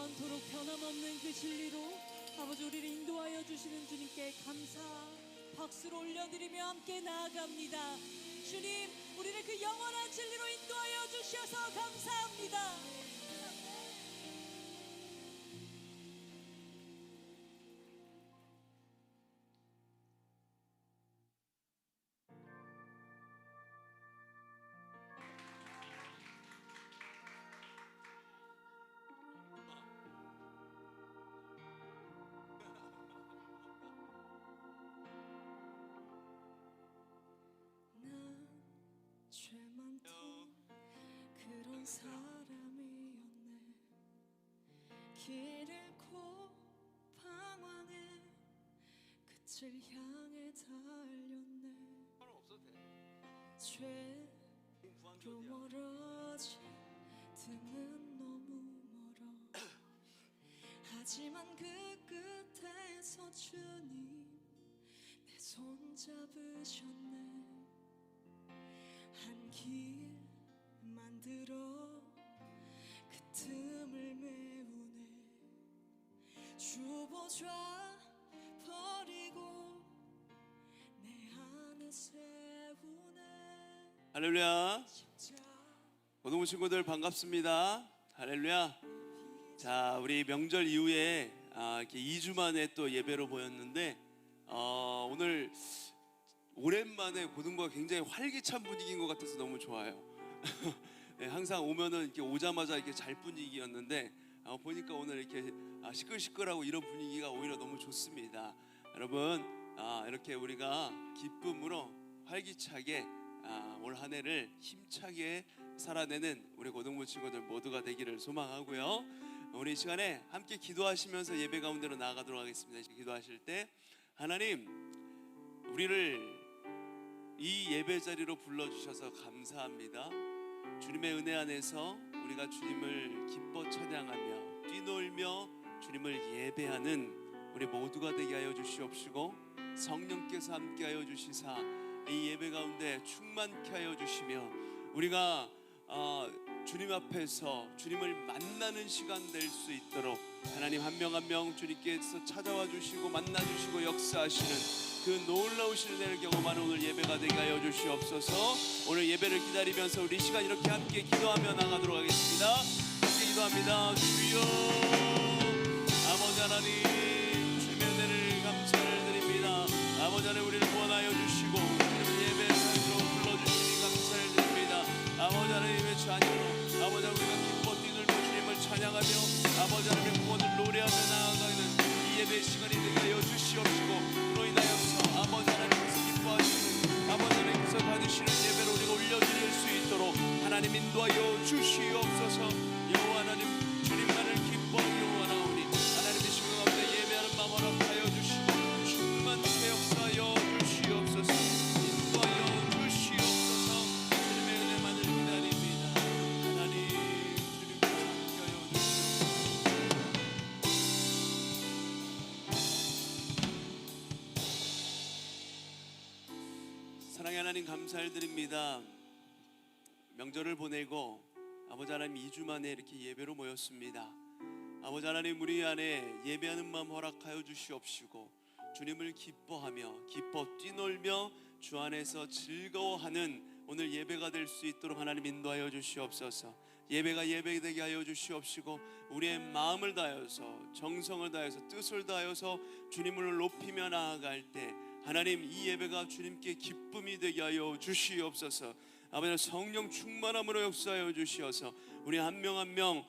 영원토록 변함없는 그 진리로 아버지 우리를 인도하여 주시는 주님께 감사 박수로 올려드리며 함께 나아갑니다. 주님, 우리를 그 영원한 진리로 인도하여 주셔서 감사합니다. 죄 많던 그런 사람이었네. 길 잃고 방황해 끝을 향해 달렸네. 죄로 멀어진 등은 너무 멀어. 하지만 그 끝에서 주님 내 손 잡으셨네. 한 길 만들어 그 틈을 메우네. 주보좌 버리고 내 안에 세우네. 할렐루야. 고등부 친구들 반갑습니다. 할렐루야. 자, 우리 명절 이후에 이렇게 2주 만에 또 예배로 모였는데 오늘 오랜만에 고등부가 굉장히 활기찬 분위기인 것 같아서 너무 좋아요. 네, 항상 오면은 이렇게 오자마자 이렇게 잘 분위기였는데 보니까 오늘 이렇게 시끌시끌하고 이런 분위기가 오히려 너무 좋습니다. 여러분, 이렇게 우리가 기쁨으로 활기차게 올 한 해를 힘차게 살아내는 우리 고등부 친구들 모두가 되기를 소망하고요. 우리 이 시간에 함께 기도하시면서 예배 가운데로 나아가도록 하겠습니다. 기도하실 때 하나님, 우리를 이 예배 자리로 불러주셔서 감사합니다. 주님의 은혜 안에서 우리가 주님을 기뻐 찬양하며 뛰놀며 주님을 예배하는 우리 모두가 되게 하여 주시옵시고, 성령께서 함께하여 주시사 이 예배 가운데 충만케 하여 주시며 우리가 주님 앞에서 주님을 만나는 시간 될 수 있도록 하나님 한 명 한 명 주님께서 찾아와 주시고 만나 주시고 역사하시는 그 놀라우신 은혜를 경험하는 오늘 예배가 되게 하여 주시옵소서. 오늘 예배를 기다리면서 우리 시간 이렇게 함께 기도하며 나가도록 하겠습니다. 함께 기도합니다. 주여, 아버지 하나님, 주님의 은혜를 감사를 드립니다. 아버지 하나님, 우리를 구원하여 주시고 주님의 예배로 불러주시니 감사를 드립니다. 아버지 하나님의 자녀로 아버지 하나님, 우리가 기뻐 뛰놀며 주님을 찬양하며 아버지 하나님의 구원을 노래하며 나아가는 이 예배 시간이 되게 하여 주시옵시고, 그로 인하여서 아버지 하나님께서 기뻐하시는 아버지 하나님께서 받으시는 예배를 우리가 올려드릴 수 있도록 하나님 인도하여 주시옵소서. 여호와 하나님, 주님만을 기뻐하기로 원하오니 하나님의 시간 가운데 예배하는 마음 허락하여 주시고 충만케 역사하여 주시옵소서. 인도하여 주시옵소서. 주님의 은혜만을 기다립니다. 하나님, 주님께서 함께하여 주시옵소서. 사랑의 하나님, 감사를 드립니다. 명절을 보내고 아버지 하나님 2주 만에 이렇게 예배로 모였습니다. 아버지 하나님, 우리 안에 예배하는 마음 허락하여 주시옵시고 주님을 기뻐하며 기뻐 뛰놀며 주 안에서 즐거워하는 오늘 예배가 될 수 있도록 하나님 인도하여 주시옵소서. 예배가 예배되게 하여 주시옵시고 우리의 마음을 다하여서 정성을 다해서 뜻을 다하여서 주님을 높이며 나아갈 때 하나님, 이 예배가 주님께 기쁨이 되게 하여 주시옵소서. 아버지, 성령 충만함으로 역사하여 주시어서 우리 한 명 한 명,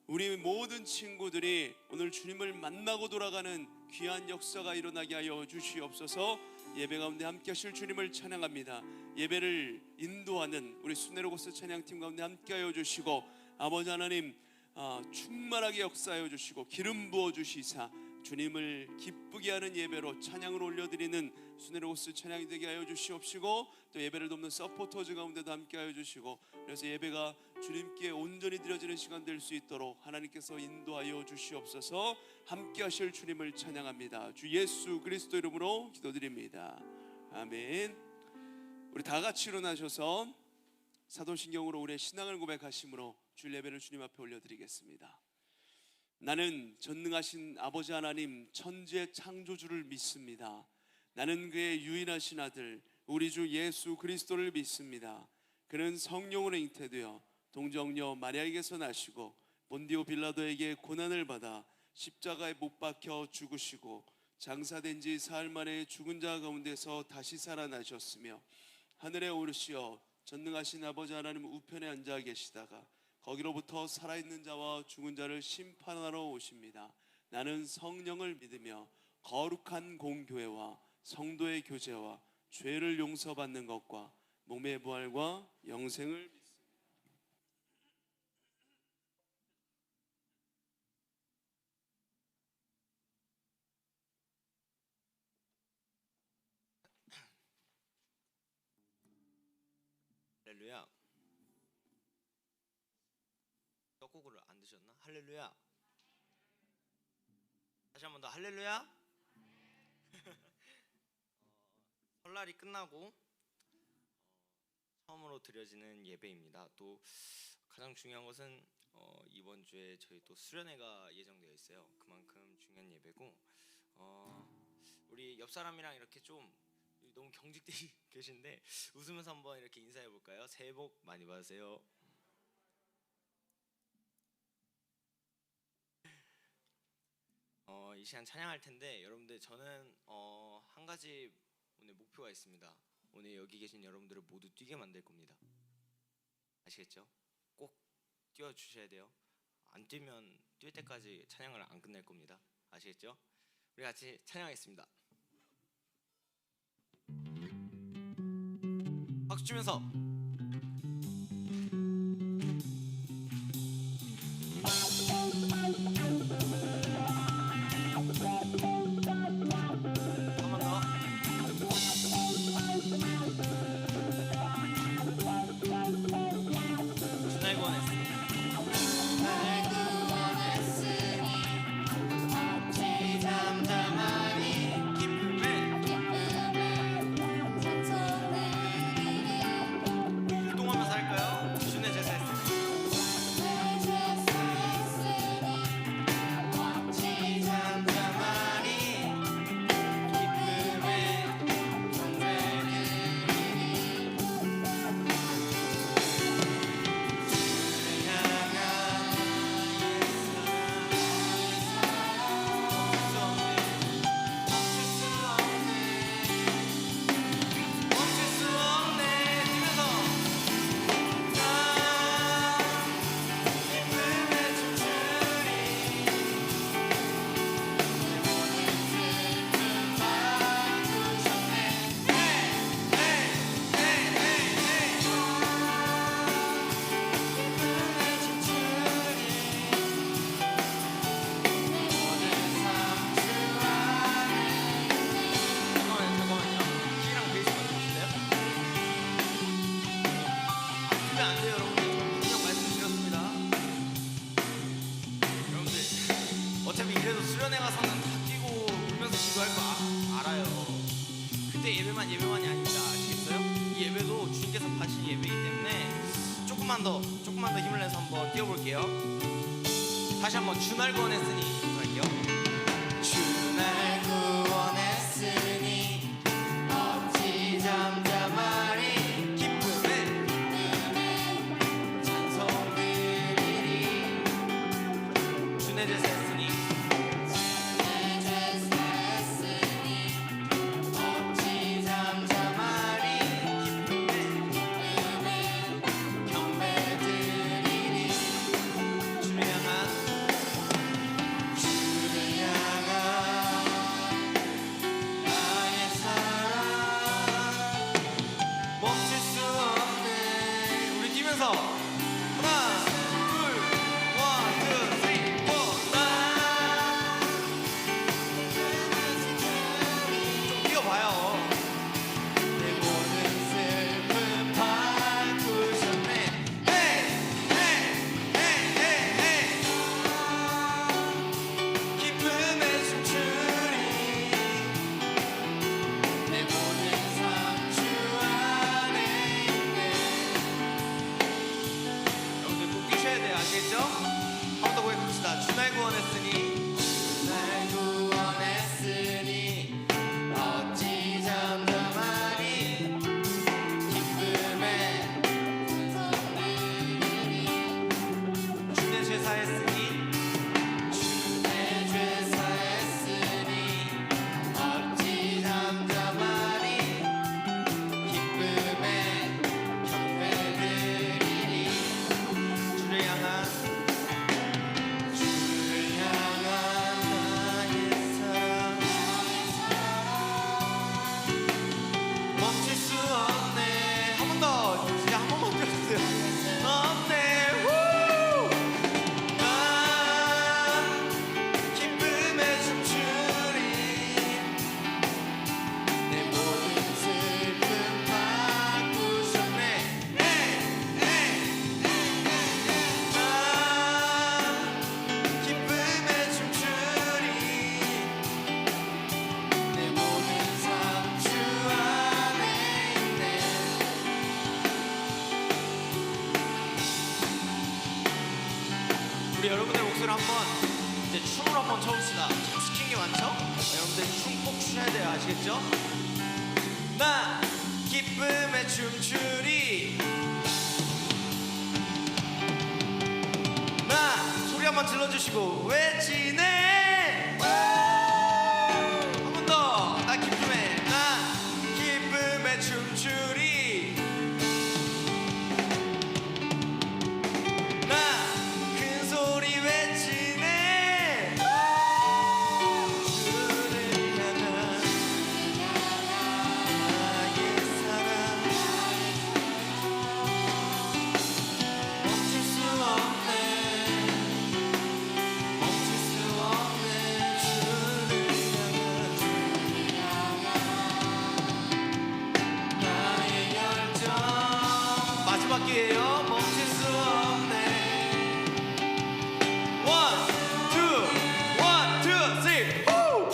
우리 모든 친구들이 오늘 주님을 만나고 돌아가는 귀한 역사가 일어나게 하여 주시옵소서. 예배 가운데 함께 하실 주님을 찬양합니다. 예배를 인도하는 우리 순회로고스 찬양팀 가운데 함께 하여 주시고 아버지 하나님, 충만하게 역사하여 주시고 기름 부어 주시사 주님을 기쁘게 하는 예배로 찬양을 올려드리는 순회로고스 찬양이 되게 하여 주시옵시고, 또 예배를 돕는 서포터즈 가운데도 함께 하여 주시고, 그래서 예배가 주님께 온전히 드려지는 시간 될 수 있도록 하나님께서 인도하여 주시옵소서. 함께 하실 주님을 찬양합니다. 주 예수 그리스도 이름으로 기도드립니다. 아멘. 우리 다 같이 일어나셔서 사도신경으로 우리의 신앙을 고백하심으로 주 예배를 주님 앞에 올려드리겠습니다. 나는 전능하신 아버지 하나님 천지의 창조주를 믿습니다. 나는 그의 유일하신 아들 우리 주 예수 그리스도를 믿습니다. 그는 성령으로 잉태되어 동정녀 마리아에게서 나시고 본디오 빌라도에게 고난을 받아 십자가에 못 박혀 죽으시고 장사된 지 사흘 만에 죽은 자 가운데서 다시 살아나셨으며 하늘에 오르시어 전능하신 아버지 하나님 우편에 앉아 계시다가 거기로부터 살아있는 자와 죽은 자를 심판하러 오십니다. 나는 성령을 믿으며 거룩한 공교회와 성도의 교제와 죄를 용서받는 것과 몸의 부활과 영생을 믿습니다. 할렐루야. 떡국을 안 드셨나? 할렐루야. 다시 한 번 더 할렐루야. 설날이 끝나고 처음으로 드려지는 예배입니다. 또 가장 중요한 것은 이번 주에 저희 또 수련회가 예정되어 있어요. 그만큼 중요한 예배고 우리 옆 사람이랑 이렇게 좀 너무 경직되어 계신데 웃으면서 한번 이렇게 인사해 볼까요? 새해 복 많이 받으세요. 이 시간 찬양할 텐데 여러분들 저는 한 가지 오늘 목표가 있습니다. 오늘 여기 계신 여러분들을 모두 뛰게 만들 겁니다. 아시겠죠? 꼭 뛰어 주셔야 돼요. 안 뛰면 뛸 때까지 찬양을 안 끝낼 겁니다. 아시겠죠? 우리 같이 찬양하겠습니다. 박수 치면서 한 번 더. 주날 구원했습니다. 운동하면서 할까요? 주내 제사했습니다. 잠깐만요. 키랑 베이스만 보실래요? 아프면 안 돼요, 여러분들. 분명 말씀드렸습니다. 여러분들, 어차피 이래도 수련회 가서는 다 뛰고 울면서 기도할 거 알아요. 그때 예배만이 아닙니다. 아시겠어요? 이 예배도 주님께서 받으신 예배이기 때문에 조금만 더 힘을 내서 한번 뛰어볼게요. 다시 한번 주날 구원했으니 할게요. 주날 구원했으니 어찌 잠잠하리 기쁨에 찬송 드리리 주내 제사했으니 어찌 잠잠하리 기쁨에 경배 드리리 주를 향한 나의 사랑 멈출 수 없네. 우리 뛰면서 하나 둘 원, 투, 쓰리, 포, 좀 뛰어봐요. 내 모든 슬픔 바꾸셨네. 헤이 헤이 헤이 헤이 헤이 기쁨에 춤추리 내 모든 삶 주 안에 있네. 우리 여러분들 목소리 한번 이제 춤을 한번 춰봅시다. 춤 시킨 게 많죠? 여러분들 춤 꼭 추셔야 돼요. 아시겠죠? 나 기쁨에 춤추리. 나 소리 한번 질러주시고 외치네. 한 번 더. 나 기쁨에 춤추리. 나 큰 소리 외치네. 주를 향한 나의 사랑 멈출 수 없네. 멈출 수 없네. 주를 향한 나의 열정 마지막 기회예요. 멈출 수 없네. One, two, one, two, three. Woo!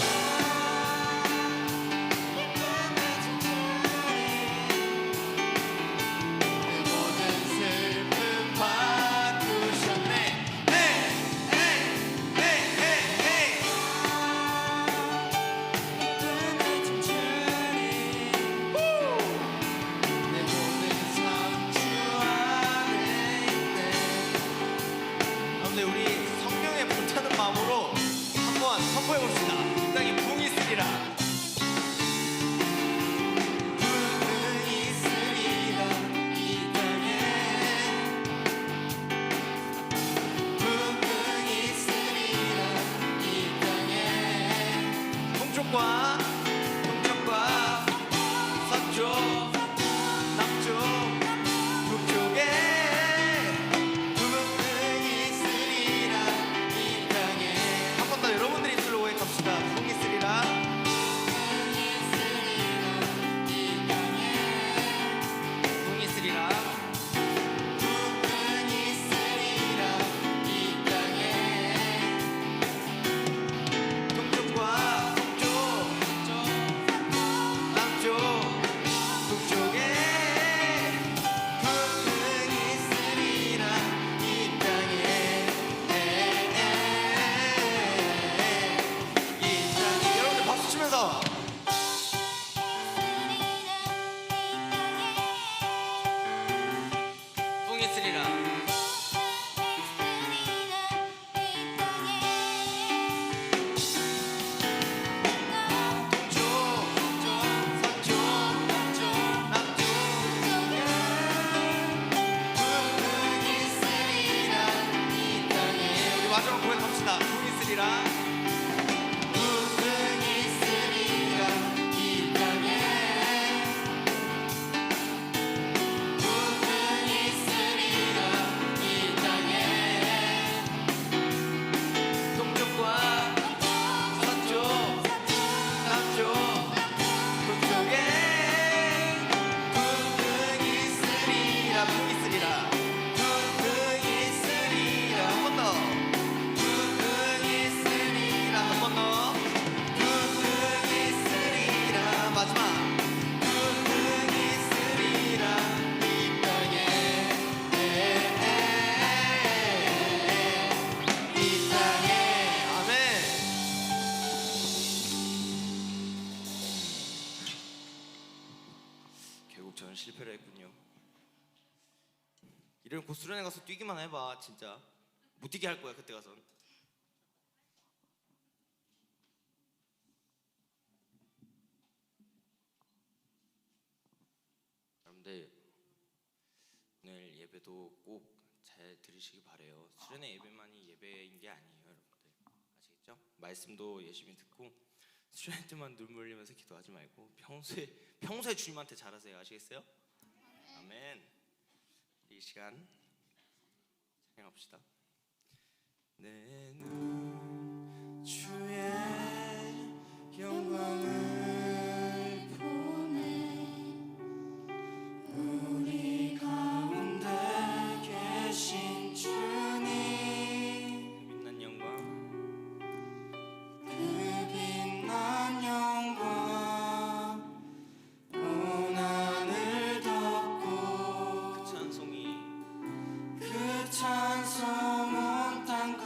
모든 슬픔 바꾸셨네. Hey, hey, hey, hey, hey. 기쁨에 춤추리. Woo! 내 모든 삶 주 안에 있네. 근데 우리 성령의 불타는 마음으로 한번 선포해봅시다. 이 땅에 부흥이 있으리라. 부흥이 있으리라. 이 땅에 부흥이 있으리라. 이 땅에 동쪽과 서쪽 남쪽 북쪽에 부흥이 있으리라. 이 땅에 한 번 더 여러분들 입술로 고백합시다. 부흥이 있으리라. 이 땅에 부흥이 있으리라. 부흥이 있으리라. 이 땅에 동쪽과 서쪽 남쪽 북쪽에 부흥이 있으리라. 이 땅에 이 땅에 여러분들 박수 치면서 부흥이 있으리라. 동쪽 서쪽 남쪽 부흥이 있으리라. 이 땅에 우리 마지막 고백합시다. 부흥이 있으리라. 부흥이 있으리라. 이 땅에 부흥이 있으리라. 이 땅에 동쪽과 서쪽 남쪽 북쪽에 부흥이 있으리라. 부흥이 있으리라. 부흥이 있으리라. 한 번 더. 부흥이 있으리라. 한 번 더. 부흥이 있으리라. 마지막. 부흥이 있으리라. 이 땅에 이 땅에 아멘. 결국 저는 실패를 했군요. 이런 곧 수련회 가서 뛰기만 해봐. 진짜 못 뛰게 할 거야 그때 가선. 여러분들 오늘 예배도 꼭 잘 들으시기 바래요. 수련회 예배만이 예배인 게 아니에요, 여러분들. 아시겠죠? 말씀도 열심히 듣고 수련회 때만 눈물 흘리면서 기도하지 말고 평소에 주님한테 잘하세요. 아시겠어요? 아멘. 이 시간 찬양합시다. 내 눈 주의 영광을 보네. 우리 가운데 계신 주님 빛난 영광 그 빛난 영광 온 하늘 덮고 그 찬송이 그 찬송 온 땅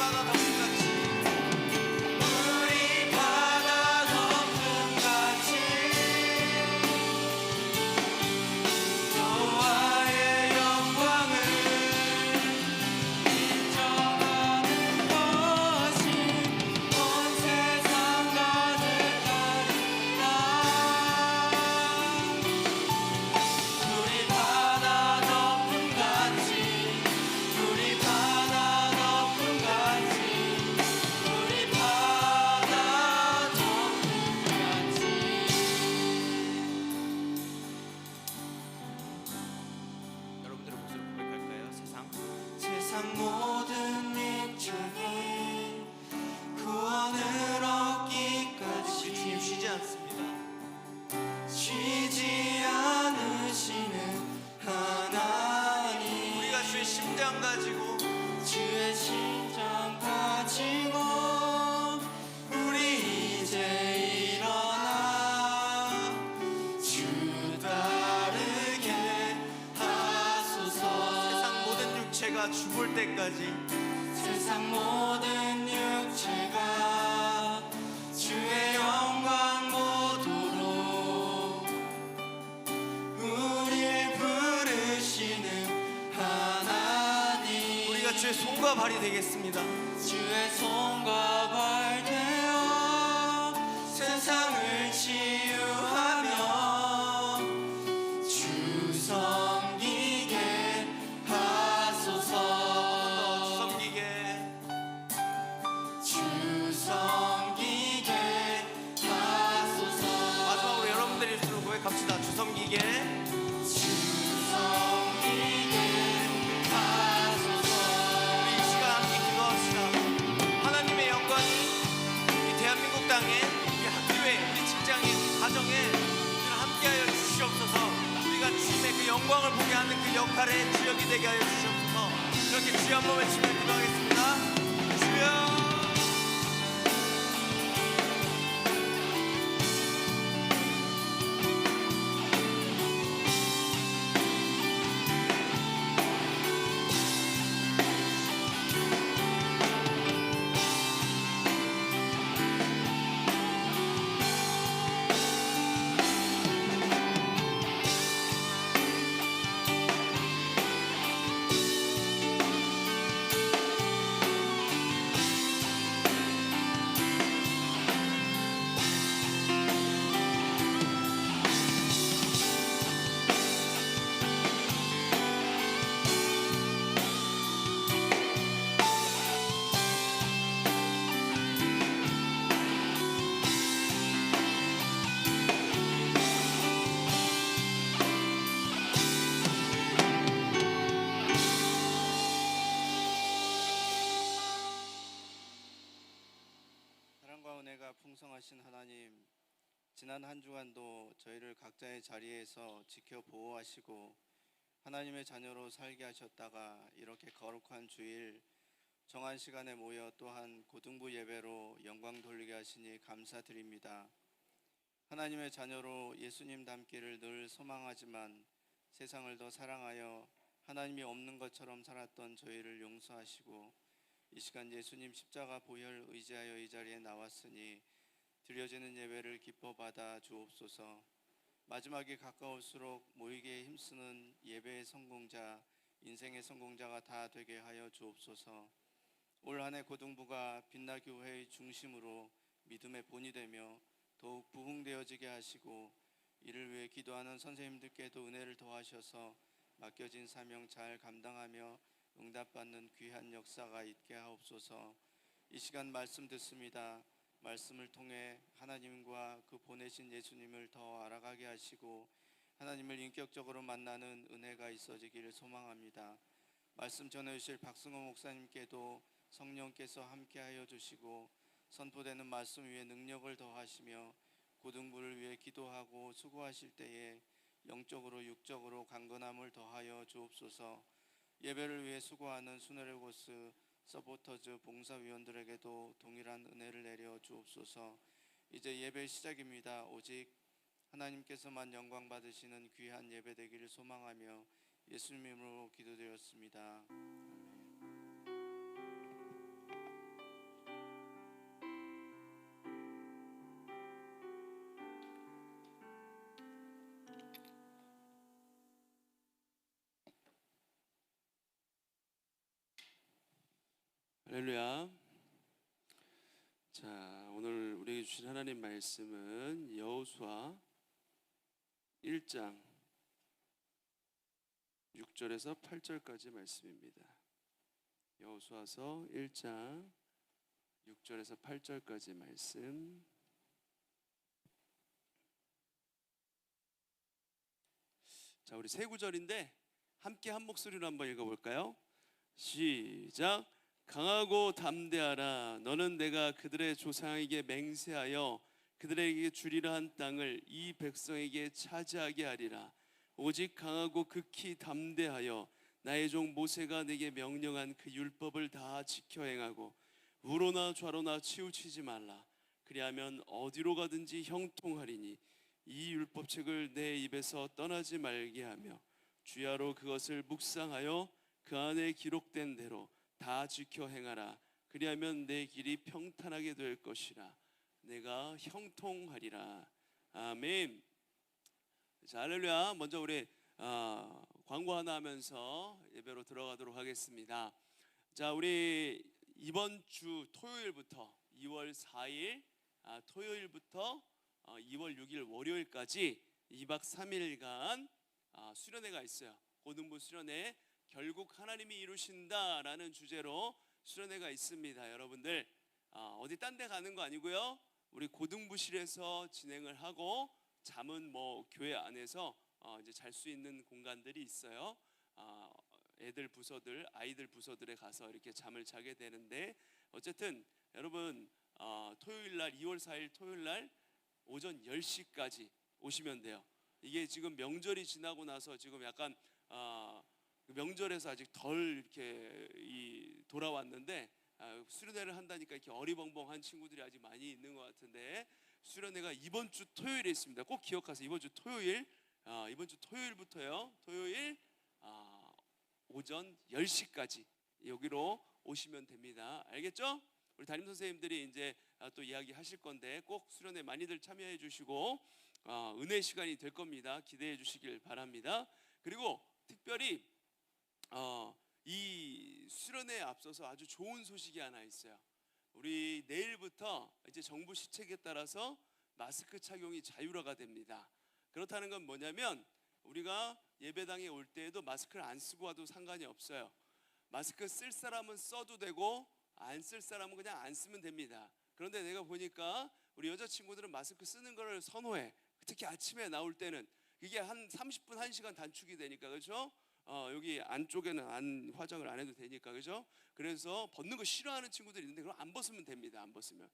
바다 덮음같이 우리 바다 덮음같이 여호와의 영광을 인정하는 것이 온 세상 가득하리라. 우리 바다 덮음같이 우리 바다 덮음같이 우리 바다 덮음같이. 여러분들의 목소리 고백할까요? 세상 모든 육체에 구원을 얻기까지 우리 주님 쉬지 않습니다. 쉬지 않으시는 하나님. 우리가 주의 심장 가지고 주의 심장 가지고 우리 이제 일어나 주 따르게 하소서. 세상 모든 육체가 죽을 때까지 세상 모든 육체가 주의 영광 보도록 우릴 부르시는 하나님. 우리가 주의 손과 발이 되겠습니다. 주의 손과 발 되어 세상을 치유하며 주 섬기게 하소서. 주 섬기게 주 섬기게 하소서. 마지막으로 여러분들의 입술로 고백합시다. 주 섬기게 주 섬기게 하소서. 우리 이 시간 함께 기도합시다. 하나님의 영광이 이 대한민국 땅에 우리 학교에 우리 직장에 우리 가정에 늘 함께하여 주시옵소서. 우리가 주님의 그 영광을 보게 하는 그 역할의 주역이 되게 하여 주시옵소서. 이렇게 주여 한번 외치며 기도하겠습니다. 주여. 사랑과 은혜가 풍성하신 하나님, 지난 한 주간도 저희를 각자의 자리에서 지켜 보호하시고 하나님의 자녀로 살게 하셨다가 이렇게 거룩한 주일 정한 시간에 모여 또한 고등부 예배로 영광 돌리게 하시니 감사드립니다. 하나님의 자녀로 예수님 닮기를 늘 소망하지만 세상을 더 사랑하여 하나님이 없는 것처럼 살았던 저희를 용서하시고 이 시간 예수님 십자가 보혈 의지하여 이 자리에 나왔으니 드려지는 예배를 기뻐 받아 주옵소서. 마지막이 가까울수록 모이기에 힘쓰는 예배의 성공자, 인생의 성공자가 다 되게 하여 주옵소서. 올 한 해 고등부가 빛나 교회의 중심으로 믿음의 본이 되며 더욱 부흥되어지게 하시고 이를 위해 기도하는 선생님들께도 은혜를 더하셔서 맡겨진 사명 잘 감당하며 응답받는 귀한 역사가 있게 하옵소서. 이 시간 말씀 듣습니다. 말씀을 통해 하나님과 그 보내신 예수님을 더 알아가게 하시고 하나님을 인격적으로 만나는 은혜가 있어지기를 소망합니다. 말씀 전해주실 박승호 목사님께도 성령께서 함께하여 주시고 선포되는 말씀 위에 능력을 더하시며 고등부를 위해 기도하고 수고하실 때에 영적으로 육적으로 강건함을 더하여 주옵소서. 예배를 위해 수고하는 수네르고스 서포터즈 봉사위원들에게도 동일한 은혜를 내려 주옵소서. 이제 예배 시작입니다. 오직 하나님께서만 영광 받으시는 귀한 예배 되기를 소망하며 예수님 이름으로 기도드렸습니다. 아멘. 할렐루야. 자, 오늘 우리에게 주신 하나님 말씀은 여호수아 1장 6절에서 8절까지 말씀입니다. 여호수아서 1장 6절에서 8절까지 말씀. 자, 우리 세 구절인데 함께 한 목소리로 한번 읽어볼까요? 시작. 강하고 담대하라. 너는 내가 그들의 조상에게 맹세하여 그들에게 주리라 한 땅을 이 백성에게 차지하게 하리라. 오직 강하고 극히 담대하여 나의 종 모세가 내게 명령한 그 율법을 다 지켜 행하고 우로나 좌로나 치우치지 말라. 그리하면 어디로 가든지 형통하리니 이 율법책을 내 입에서 떠나지 말게 하며 주야로 그것을 묵상하여 그 안에 기록된 대로 다 지켜 행하라. 그리하면 내 길이 평탄하게 될 것이라. 내가 형통하리라. 아멘. 자, 할렐루야. 먼저 우리 광고 하나 하면서 예배로 들어가도록 하겠습니다. 자, 우리 이번 주 토요일부터 2월 4일 토요일부터 2월 6일 월요일까지 2박 3일간 수련회가 있어요. 고등부 수련회, 결국 하나님이 이루신다라는 주제로 수련회가 있습니다. 여러분들 어디 딴 데 가는 거 아니고요. 우리 고등부실에서 진행을 하고 잠은 뭐 교회 안에서 이제 잘 수 있는 공간들이 있어요. 애들 부서들, 아이들 부서들에 가서 이렇게 잠을 자게 되는데, 어쨌든 여러분 토요일 날 2월 4일 토요일 날 오전 10시까지 오시면 돼요. 이게 지금 명절이 지나고 나서 지금 약간 명절에서 아직 덜 이렇게 돌아왔는데 수련회를 한다니까 이렇게 어리벙벙한 친구들이 아직 많이 있는 것 같은데, 수련회가 이번 주 토요일에 있습니다. 꼭 기억하세요. 이번 주 토요일, 이번 주 토요일부터요. 토요일 오전 10시까지 여기로 오시면 됩니다. 알겠죠? 우리 담임 선생님들이 이제 또 이야기하실 건데 꼭 수련회 많이들 참여해 주시고 은혜 시간이 될 겁니다. 기대해 주시길 바랍니다. 그리고 특별히 이 수련회에 앞서서 아주 좋은 소식이 하나 있어요. 우리 내일부터 이제 정부 시책에 따라서 마스크 착용이 자율화가 됩니다. 그렇다는 건 뭐냐면 우리가 예배당에 올 때에도 마스크를 안 쓰고 와도 상관이 없어요. 마스크 쓸 사람은 써도 되고 안 쓸 사람은 그냥 안 쓰면 됩니다. 그런데 내가 보니까 우리 여자친구들은 마스크 쓰는 걸 선호해. 특히 아침에 나올 때는 이게 한 30분 1시간 단축이 되니까, 그렇죠? 여기 안쪽에는 안 화장을 안 해도 되니까, 그죠? 그래서 벗는 거 싫어하는 친구들이 있는데 그럼 안 벗으면 됩니다. 안 벗으면,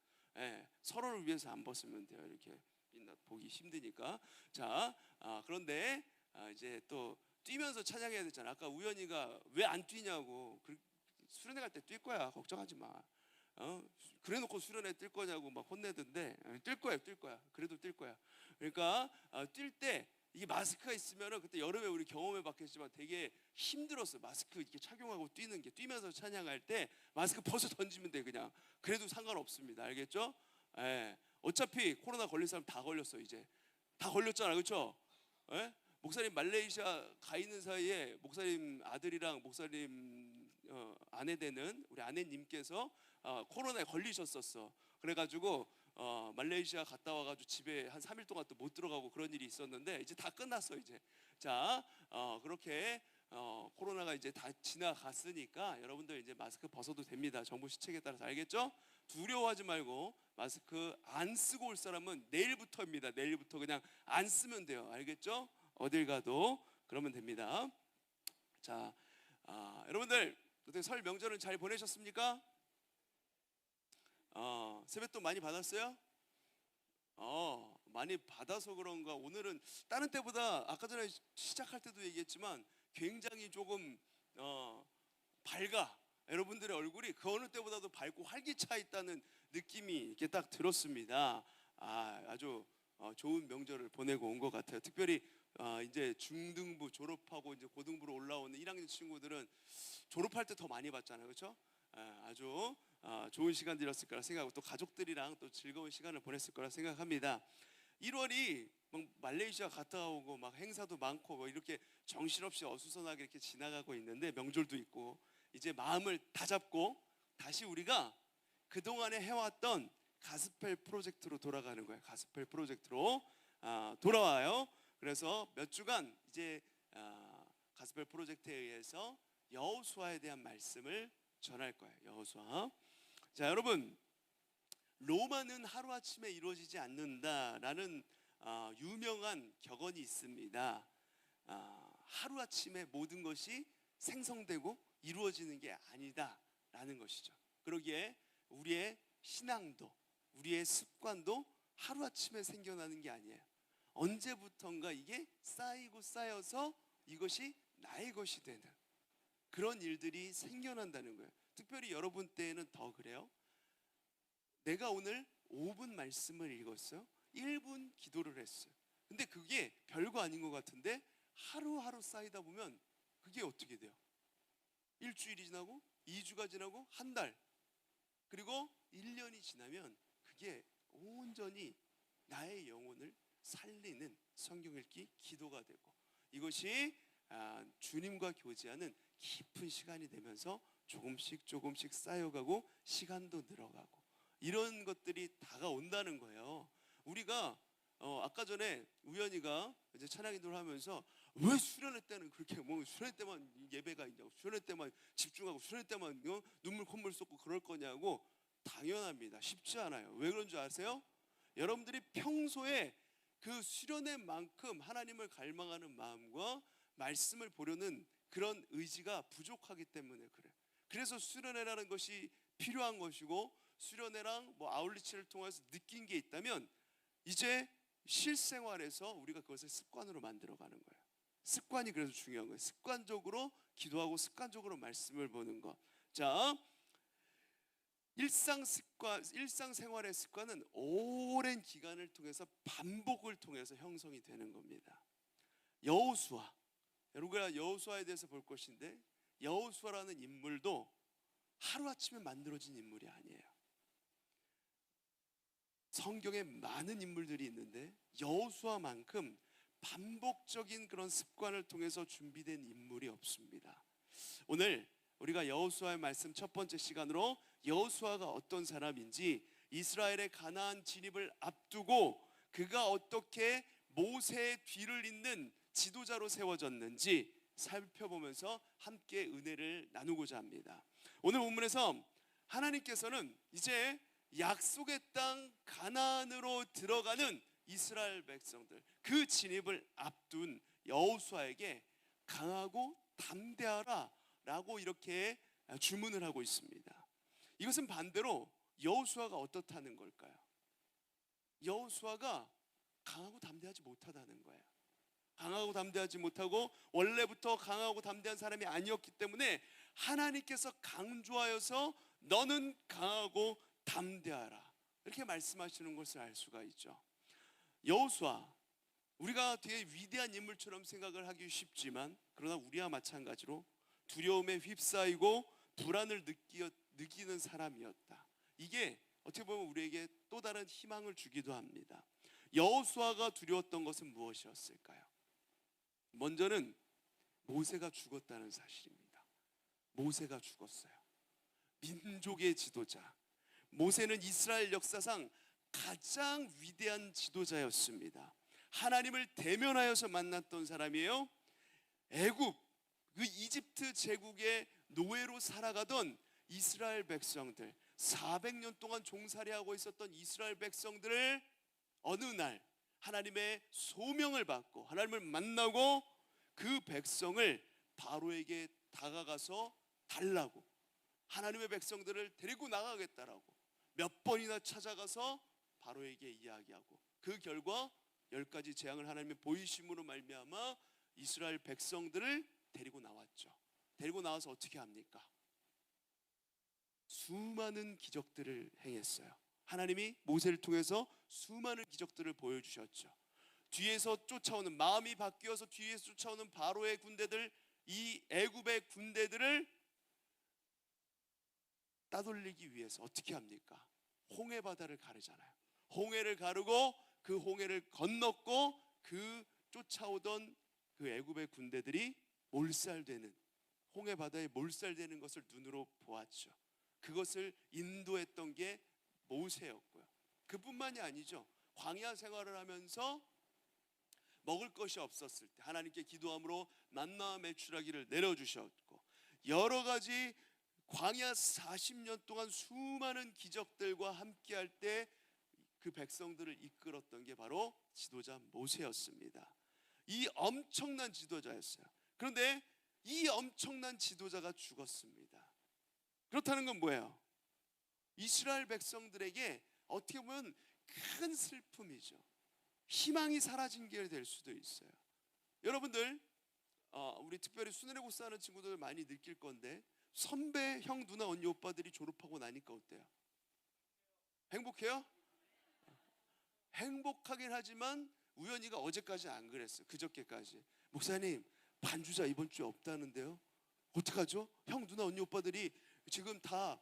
서로를 위해서 안 벗으면 돼요. 이렇게 빛나 보기 힘드니까. 자, 그런데 이제 또 뛰면서 찬양해야 되잖아. 아까 우연이가 왜 안 뛰냐고, 수련회 갈 때 뛸 거야, 걱정하지 마. 그래놓고 수련회 뛸 거냐고 막 혼내던데, 뛸 거야, 뛸 거야. 그래도 뛸 거야. 그러니까 뛸 때 이게 마스크가 있으면은, 그때 여름에 우리 경험해 봤겠지만 되게 힘들었어. 마스크 이렇게 착용하고 뛰는 게, 뛰면서 찬양할 때 마스크 벗어 던지면 돼 그냥. 그래도 상관없습니다. 알겠죠? 어차피 코로나 걸릴 사람 다 걸렸어. 이제 다 걸렸잖아, 그렇죠? 목사님 말레이시아 가 있는 사이에 목사님 아들이랑 목사님 아내 되는 우리 아내님께서 코로나에 걸리셨었어. 그래가지고 말레이시아 갔다 와가지고 집에 한 3일 동안 또 못 들어가고 그런 일이 있었는데 이제 다 끝났어 이제. 자, 그렇게 코로나가 이제 다 지나갔으니까 여러분들 이제 마스크 벗어도 됩니다. 정부 시책에 따라서. 알겠죠? 두려워하지 말고 마스크 안 쓰고 올 사람은 내일부터입니다. 내일부터 그냥 안 쓰면 돼요. 알겠죠? 어딜 가도 그러면 됩니다. 자, 여러분들 어떻게 설 명절은 잘 보내셨습니까? 세뱃돈 많이 받았어요? 많이 받아서 그런가 오늘은 다른 때보다, 아까 전에 시작할 때도 얘기했지만 굉장히 조금 밝아. 여러분들의 얼굴이 그 어느 때보다도 밝고 활기차 있다는 느낌이 이렇게 딱 들었습니다. 아주 좋은 명절을 보내고 온 것 같아요. 특별히 이제 중등부 졸업하고 이제 고등부로 올라오는 1학년 친구들은 졸업할 때 더 많이 받잖아요, 그렇죠? 아주 좋은 시간들이었을 거라 생각하고, 또 가족들이랑 또 즐거운 시간을 보냈을 거라 생각합니다. 1월이 막 말레이시아 갔다 오고 막 행사도 많고 뭐 이렇게 정신없이 어수선하게 이렇게 지나가고 있는데, 명절도 있고 이제 마음을 다잡고 다시 우리가 그동안에 해왔던 가스펠 프로젝트로 돌아가는 거예요. 가스펠 프로젝트로 돌아와요. 그래서 몇 주간 이제 가스펠 프로젝트에 의해서 여호수아에 대한 말씀을 전할 거예요. 여호수아. 자, 여러분, 로마는 하루아침에 이루어지지 않는다라는 유명한 격언이 있습니다. 하루아침에 모든 것이 생성되고 이루어지는 게 아니다라는 것이죠. 그러기에 우리의 신앙도, 우리의 습관도 하루아침에 생겨나는 게 아니에요. 언제부턴가 이게 쌓이고 쌓여서 이것이 나의 것이 되는 그런 일들이 생겨난다는 거예요. 특별히 여러분 때에는 더 그래요. 내가 오늘 5분 말씀을 읽었어요. 1분 기도를 했어요. 근데 그게 별거 아닌 것 같은데 하루하루 쌓이다 보면 그게 어떻게 돼요? 일주일이 지나고 2주가 지나고 한 달, 그리고 1년이 지나면 그게 온전히 나의 영혼을 살리는 성경 읽기, 기도가 되고, 이것이 주님과 교제하는 깊은 시간이 되면서 조금씩 쌓여가고 시간도 늘어가고 이런 것들이 다가온다는 거예요. 우리가 아까 전에 우연이가 이제 찬양 인도를 하면서 왜 수련회 때는 그렇게 뭐 수련회 때만 예배가 있냐고, 수련회 때만 집중하고 수련회 때만 눈물 콧물 쏟고 그럴 거냐고. 당연합니다. 쉽지 않아요. 왜 그런 줄 아세요? 여러분들이 평소에 그 수련회만큼 하나님을 갈망하는 마음과 말씀을 보려는 그런 의지가 부족하기 때문에 그래요. 그래서 수련회라는 것이 필요한 것이고, 수련회랑 뭐 아울리치를 통해서 느낀 게 있다면 이제 실생활에서 우리가 그것을 습관으로 만들어가는 거예요. 습관이 그래서 중요한 거예요. 습관적으로 기도하고 습관적으로 말씀을 보는 것. 자, 일상생활의 습관은 오랜 기간을 통해서 반복을 통해서 형성이 되는 겁니다. 여호수아, 우리가 여호수아에 대해서 볼 것인데, 여호수아라는 인물도 하루아침에 만들어진 인물이 아니에요. 성경에 많은 인물들이 있는데 여호수아만큼 반복적인 그런 습관을 통해서 준비된 인물이 없습니다. 오늘 우리가 여호수아의 말씀 첫 번째 시간으로 여호수아가 어떤 사람인지, 이스라엘의 가나안 진입을 앞두고 그가 어떻게 모세의 뒤를 잇는 지도자로 세워졌는지 살펴보면서 함께 은혜를 나누고자 합니다. 오늘 본문에서 하나님께서는 이제 약속의 땅 가나안으로 들어가는 이스라엘 백성들, 그 진입을 앞둔 여호수아에게 강하고 담대하라 라고 이렇게 주문을 하고 있습니다. 이것은 반대로 여호수아가 어떻다는 걸까요? 여호수아가 강하고 담대하지 못하다는 거예요. 강하고 담대하지 못하고 원래부터 강하고 담대한 사람이 아니었기 때문에 하나님께서 강조하여서 너는 강하고 담대하라 이렇게 말씀하시는 것을 알 수가 있죠. 여호수아, 우리가 되게 위대한 인물처럼 생각을 하기 쉽지만, 그러나 우리와 마찬가지로 두려움에 휩싸이고 불안을 느끼는 사람이었다. 이게 어떻게 보면 우리에게 또 다른 희망을 주기도 합니다. 여호수아가 두려웠던 것은 무엇이었을까요? 먼저는 모세가 죽었다는 사실입니다. 모세가 죽었어요. 민족의 지도자, 모세는 이스라엘 역사상 가장 위대한 지도자였습니다. 하나님을 대면하여서 만났던 사람이에요. 애굽, 그 이집트 제국의 노예로 살아가던 이스라엘 백성들, 400년 동안 종살이하고 있었던 이스라엘 백성들을 어느 날 하나님의 소명을 받고 하나님을 만나고 그 백성을 바로에게 다가가서 달라고, 하나님의 백성들을 데리고 나가겠다라고 몇 번이나 찾아가서 바로에게 이야기하고, 그 결과 10가지 재앙을 하나님의 보이심으로 말미암아 이스라엘 백성들을 데리고 나왔죠. 데리고 나와서 어떻게 합니까? 수많은 기적들을 행했어요. 하나님이 모세를 통해서 수많은 기적들을 보여주셨죠. 뒤에서 쫓아오는, 마음이 바뀌어서 뒤에서 쫓아오는 바로의 군대들, 이 애굽의 군대들을 따돌리기 위해서 어떻게 합니까? 홍해 바다를 가르잖아요. 홍해를 가르고 그 홍해를 건넜고 그 쫓아오던 그 애굽의 군대들이 몰살되는, 홍해 바다에 몰살되는 것을 눈으로 보았죠. 그것을 인도했던 게 모세였고요. 그뿐만이 아니죠. 광야 생활을 하면서 먹을 것이 없었을 때 하나님께 기도함으로 만나와 메추라기를 내려주셨고, 여러 가지 광야 40년 동안 수많은 기적들과 함께할 때 그 백성들을 이끌었던 게 바로 지도자 모세였습니다. 이 엄청난 지도자였어요. 그런데 이 엄청난 지도자가 죽었습니다. 그렇다는 건 뭐예요? 이스라엘 백성들에게 어떻게 보면 큰 슬픔이죠. 희망이 사라진 게 될 수도 있어요. 여러분들 우리 특별히 수내고사 하는 친구들 많이 느낄 건데, 선배, 형, 누나, 언니, 오빠들이 졸업하고 나니까 어때요? 행복해요? 행복하긴 하지만 우연히가 어제까지 안 그랬어요. 그저께까지 목사님 반주자 이번 주에 없다는데요, 어떡하죠? 형, 누나, 언니, 오빠들이 지금 다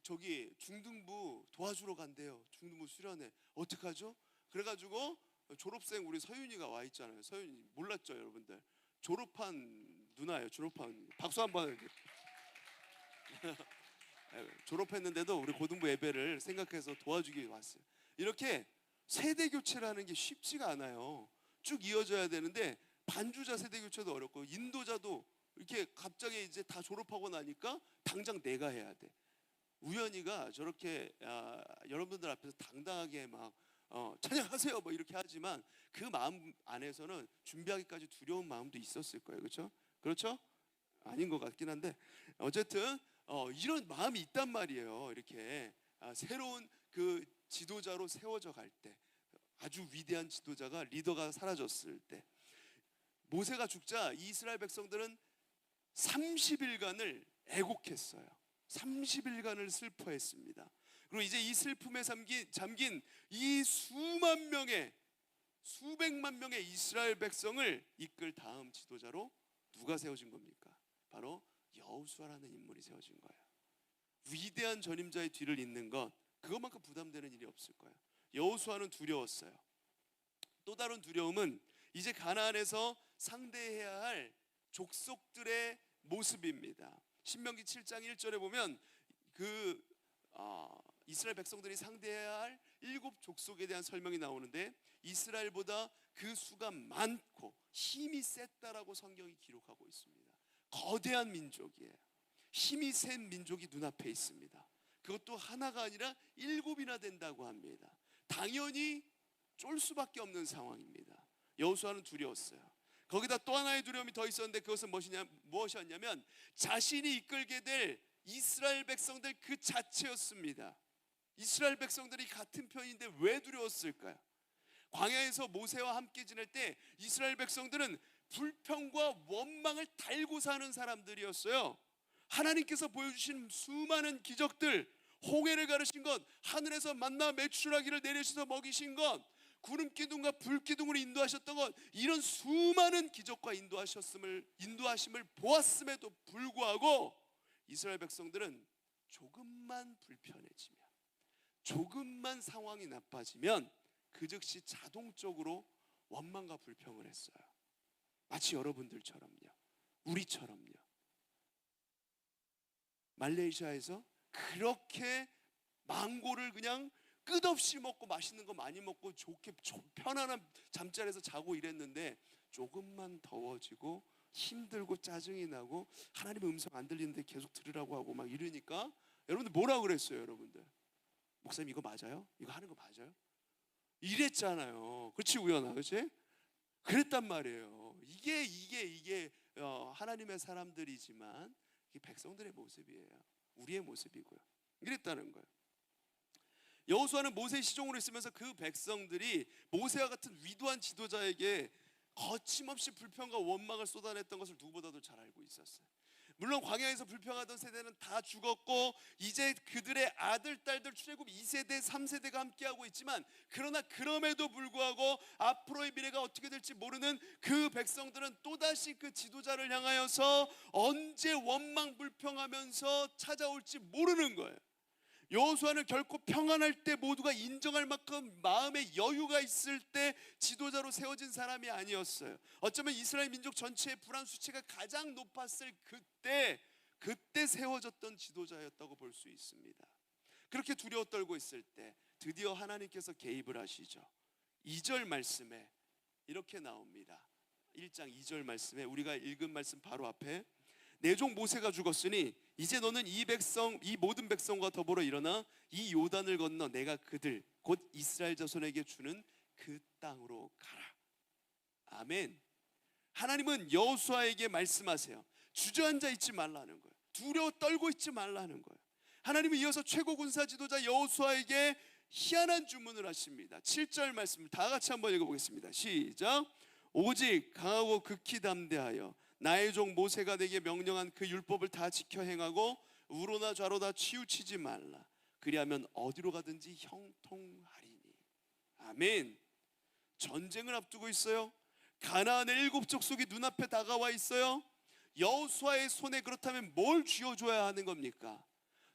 저기 중등부 도와주러 간대요. 중등부 수련회. 어떡하죠? 그래가지고 졸업생 우리 서윤이가 와 있잖아요. 서윤이 몰랐죠, 여러분들? 졸업한 누나예요. 졸업한, 박수 한번. 졸업했는데도 우리 고등부 예배를 생각해서 도와주기 왔어요. 이렇게 세대 교체라는 게 쉽지가 않아요. 쭉 이어져야 되는데 반주자 세대 교체도 어렵고, 인도자도 이렇게 갑자기 이제 다 졸업하고 나니까 당장 내가 해야 돼. 우연히가 저렇게 여러분들 앞에서 당당하게 막 찬양하세요 뭐 이렇게 하지만 그 마음 안에서는 준비하기까지 두려운 마음도 있었을 거예요. 그렇죠? 그렇죠? 아닌 것 같긴 한데 어쨌든 이런 마음이 있단 말이에요. 이렇게 새로운 그 지도자로 세워져 갈 때, 아주 위대한 지도자가, 리더가 사라졌을 때, 모세가 죽자 이스라엘 백성들은 30일간을 애곡했어요. 30일간을 슬퍼했습니다. 그리고 이제 이 슬픔에 잠긴 이 수만 명의, 수백만 명의 이스라엘 백성을 이끌 다음 지도자로 누가 세워진 겁니까? 바로 여호수아라는 인물이 세워진 거예요. 위대한 전임자의 뒤를 잇는 것, 그것만큼 부담되는 일이 없을 거예요. 여호수아는 두려웠어요. 또 다른 두려움은 이제 가나안에서 상대해야 할 족속들의 모습입니다. 신명기 7장 1절에 보면 이스라엘 백성들이 상대해야 할 7족속에 대한 설명이 나오는데, 이스라엘보다 그 수가 많고 힘이 셌다라고 성경이 기록하고 있습니다. 거대한 민족이에요. 힘이 센 민족이 눈앞에 있습니다. 그것도 하나가 아니라 7이나 된다고 합니다. 당연히 쫄 수밖에 없는 상황입니다. 여호수아는 두려웠어요. 거기다 또 하나의 두려움이 더 있었는데, 그것은 무엇이었냐면 자신이 이끌게 될 이스라엘 백성들 그 자체였습니다. 이스라엘 백성들이 같은 편인데 왜 두려웠을까요? 광야에서 모세와 함께 지낼 때 이스라엘 백성들은 불평과 원망을 달고 사는 사람들이었어요. 하나님께서 보여주신 수많은 기적들, 홍해를 가르신 것, 하늘에서 만나 메추라기를 내리셔서 먹이신 것, 구름 기둥과 불 기둥으로 인도하셨던 것, 이런 수많은 기적과 인도하심을 보았음에도 불구하고 이스라엘 백성들은 조금만 불편해지면, 조금만 상황이 나빠지면 그 즉시 자동적으로 원망과 불평을 했어요. 마치 여러분들처럼요, 우리처럼요. 말레이시아에서 그렇게 망고를 그냥 끝없이 먹고 맛있는 거 많이 먹고 좋게 편안한 잠자리에서 자고 이랬는데, 조금만 더워지고 힘들고 짜증이 나고 하나님의 음성 안 들리는데 계속 들으라고 하고 막 이러니까 여러분들 뭐라고 그랬어요? 여러분들, 목사님 이거 맞아요? 이거 하는 거 맞아요? 이랬잖아요. 그렇지 우연아, 그렇지? 그랬단 말이에요. 이게 하나님의 사람들이지만 이게 백성들의 모습이에요. 우리의 모습이고요. 이랬다는 거예요. 여호수아는 모세의 시종으로 있으면서 그 백성들이 모세와 같은 위대한 지도자에게 거침없이 불평과 원망을 쏟아냈던 것을 누구보다도 잘 알고 있었어요. 물론 광야에서 불평하던 세대는 다 죽었고 이제 그들의 아들, 딸들 출애굽 2세대, 3세대가 함께하고 있지만, 그러나 그럼에도 불구하고 앞으로의 미래가 어떻게 될지 모르는 그 백성들은 또다시 그 지도자를 향하여서 언제 원망 불평하면서 찾아올지 모르는 거예요. 여호수아는 결코 평안할 때 모두가 인정할 만큼 마음의 여유가 있을 때 지도자로 세워진 사람이 아니었어요. 어쩌면 이스라엘 민족 전체의 불안 수치가 가장 높았을 그때 그때 세워졌던 지도자였다고 볼 수 있습니다. 그렇게 두려워 떨고 있을 때 드디어 하나님께서 개입을 하시죠. 2절 말씀에 이렇게 나옵니다. 1장 2절 말씀에 우리가 읽은 말씀 바로 앞에 내 종 모세가 죽었으니 이제 너는 이 모든 백성과 더불어 일어나 이 요단을 건너 내가 그들 곧 이스라엘 자손에게 주는 그 땅으로 가라. 아멘. 하나님은 여호수아에게 말씀하세요. 주저앉아 있지 말라는 거예요. 두려워 떨고 있지 말라는 거예요. 하나님은 이어서 최고 군사 지도자 여호수아에게 희한한 주문을 하십니다. 7절 말씀 다 같이 한번 읽어보겠습니다. 시작. 오직 강하고 극히 담대하여 나의 종 모세가 내게 명령한 그 율법을 다 지켜 행하고 우로나 좌로나 치우치지 말라. 그리하면 어디로 가든지 형통하리니. 아멘. 전쟁을 앞두고 있어요. 가나안의 7 족속이 눈앞에 다가와 있어요. 여호수아의 손에 그렇다면 뭘 쥐어줘야 하는 겁니까?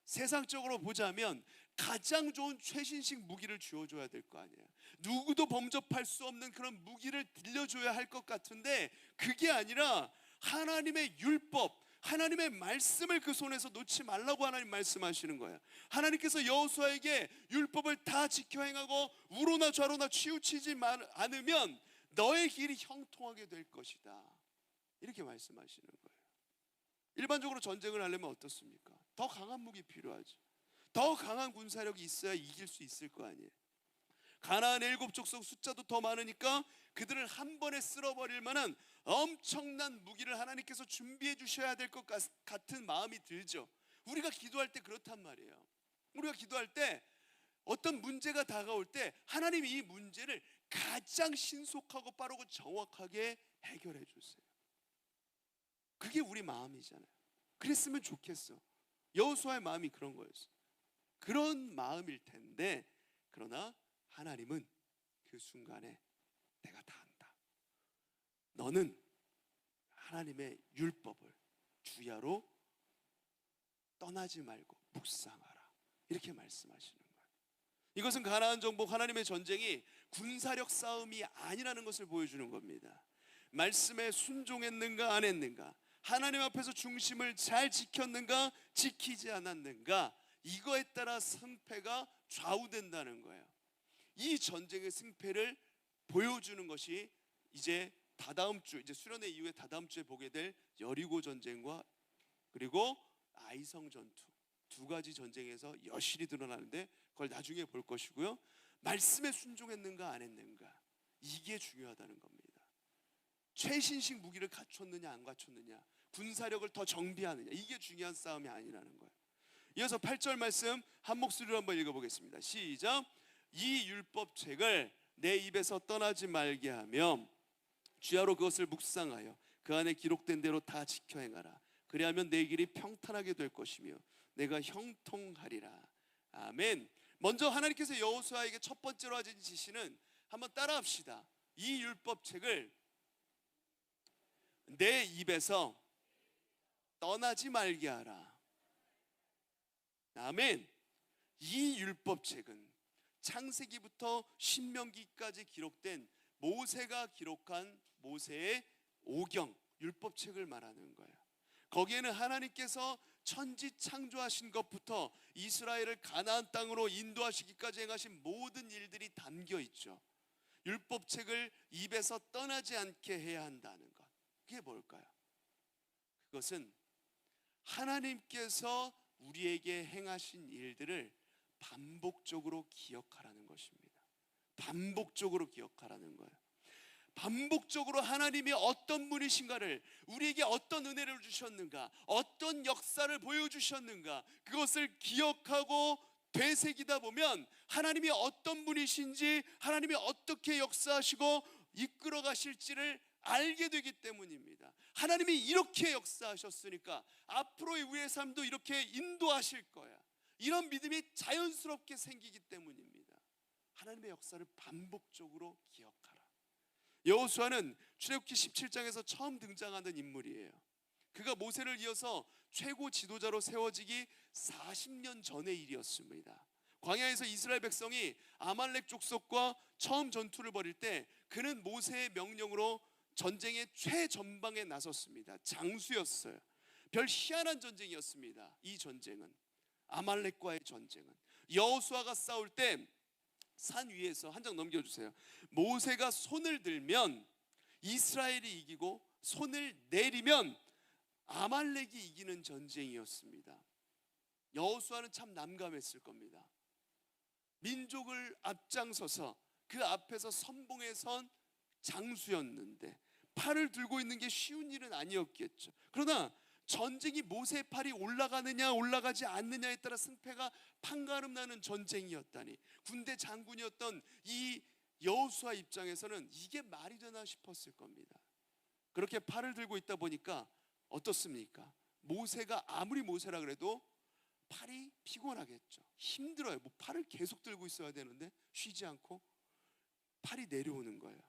세상적으로 보자면 가장 좋은 최신식 무기를 쥐어줘야 될 거 아니에요. 누구도 범접할 수 없는 그런 무기를 들려줘야 할 것 같은데 그게 아니라 하나님의 율법, 하나님의 말씀을 그 손에서 놓지 말라고 하나님 말씀하시는 거예요. 하나님께서 여호수아에게 율법을 다 지켜 행하고 우로나 좌로나 치우치지 않으면 너의 길이 형통하게 될 것이다. 이렇게 말씀하시는 거예요. 일반적으로 전쟁을 하려면 어떻습니까? 더 강한 무기 필요하죠. 더 강한 군사력이 있어야 이길 수 있을 거 아니에요. 가나안의 7 족속 숫자도 더 많으니까 그들을 한 번에 쓸어버릴 만한 엄청난 무기를 하나님께서 준비해 주셔야 될 것 같은 마음이 들죠. 우리가 기도할 때 그렇단 말이에요. 우리가 기도할 때 어떤 문제가 다가올 때 하나님이 이 문제를 가장 신속하고 빠르고 정확하게 해결해 주세요. 그게 우리 마음이잖아요. 그랬으면 좋겠어. 여호수아의 마음이 그런 거였어. 그런 마음일 텐데 그러나 하나님은 그 순간에 내가 다 안다. 너는 하나님의 율법을 주야로 떠나지 말고 묵상하라. 이렇게 말씀하시는 거예요. 이것은 가나안 정복 하나님의 전쟁이 군사력 싸움이 아니라는 것을 보여주는 겁니다. 말씀에 순종했는가 안 했는가, 하나님 앞에서 중심을 잘 지켰는가 지키지 않았는가, 이거에 따라 승패가 좌우된다는 거예요. 이 전쟁의 승패를 보여주는 것이 이제 다다음 주, 이제 수련회 이후에 다다음 주에 보게 될 여리고 전쟁과 그리고 아이성 전투, 두 가지 전쟁에서 여실히 드러나는데 그걸 나중에 볼 것이고요. 말씀에 순종했는가 안 했는가, 이게 중요하다는 겁니다. 최신식 무기를 갖췄느냐 안 갖췄느냐, 군사력을 더 정비하느냐, 이게 중요한 싸움이 아니라는 거예요. 이어서 8절 말씀 한 목소리로 한번 읽어보겠습니다. 시작. 이 율법책을 내 입에서 떠나지 말게 하며 주야로 그것을 묵상하여 그 안에 기록된 대로 다 지켜 행하라. 그리하면 내 길이 평탄하게 될 것이며 내가 형통하리라. 아멘. 먼저 하나님께서 여호수아에게 첫 번째로 하신 지시는 한번 따라합시다. 이 율법책을 내 입에서 떠나지 말게 하라. 아멘. 이 율법책은 창세기부터 신명기까지 기록된 모세가 기록한 모세의 오경, 율법책을 말하는 거예요. 거기에는 하나님께서 천지 창조하신 것부터 이스라엘을 가나안 땅으로 인도하시기까지 행하신 모든 일들이 담겨 있죠. 율법책을 입에서 떠나지 않게 해야 한다는 것, 그게 뭘까요? 그것은 하나님께서 우리에게 행하신 일들을 반복적으로 기억하라는 것입니다. 반복적으로 기억하라는 거예요. 반복적으로 하나님이 어떤 분이신가를, 우리에게 어떤 은혜를 주셨는가, 어떤 역사를 보여주셨는가, 그것을 기억하고 되새기다 보면 하나님이 어떤 분이신지, 하나님이 어떻게 역사하시고 이끌어 가실지를 알게 되기 때문입니다. 하나님이 이렇게 역사하셨으니까 앞으로의 우리의 삶도 이렇게 인도하실 거야, 이런 믿음이 자연스럽게 생기기 때문입니다. 하나님의 역사를 반복적으로 기억하라. 여호수아는 출애굽기 17장에서 처음 등장하는 인물이에요. 그가 모세를 이어서 최고 지도자로 세워지기 40년 전의 일이었습니다. 광야에서 이스라엘 백성이 아말렉 족속과 처음 전투를 벌일 때 그는 모세의 명령으로 전쟁의 최전방에 나섰습니다. 장수였어요. 별 희한한 전쟁이었습니다. 이 전쟁은, 아말렉과의 전쟁은, 여호수아가 싸울 때 산 위에서 한 장 넘겨주세요. 모세가 손을 들면 이스라엘이 이기고 손을 내리면 아말렉이 이기는 전쟁이었습니다. 여호수아는 참 난감했을 겁니다. 민족을 앞장서서 그 앞에서 선봉에 선 장수였는데 팔을 들고 있는 게 쉬운 일은 아니었겠죠. 그러나 전쟁이 모세의 팔이 올라가느냐 올라가지 않느냐에 따라 승패가 판가름 나는 전쟁이었다니, 군대 장군이었던 이 여호수아 입장에서는 이게 말이 되나 싶었을 겁니다. 그렇게 팔을 들고 있다 보니까 어떻습니까? 모세가 아무리 모세라 그래도 팔이 피곤하겠죠. 힘들어요. 뭐 팔을 계속 들고 있어야 되는데 쉬지 않고 팔이 내려오는 거예요.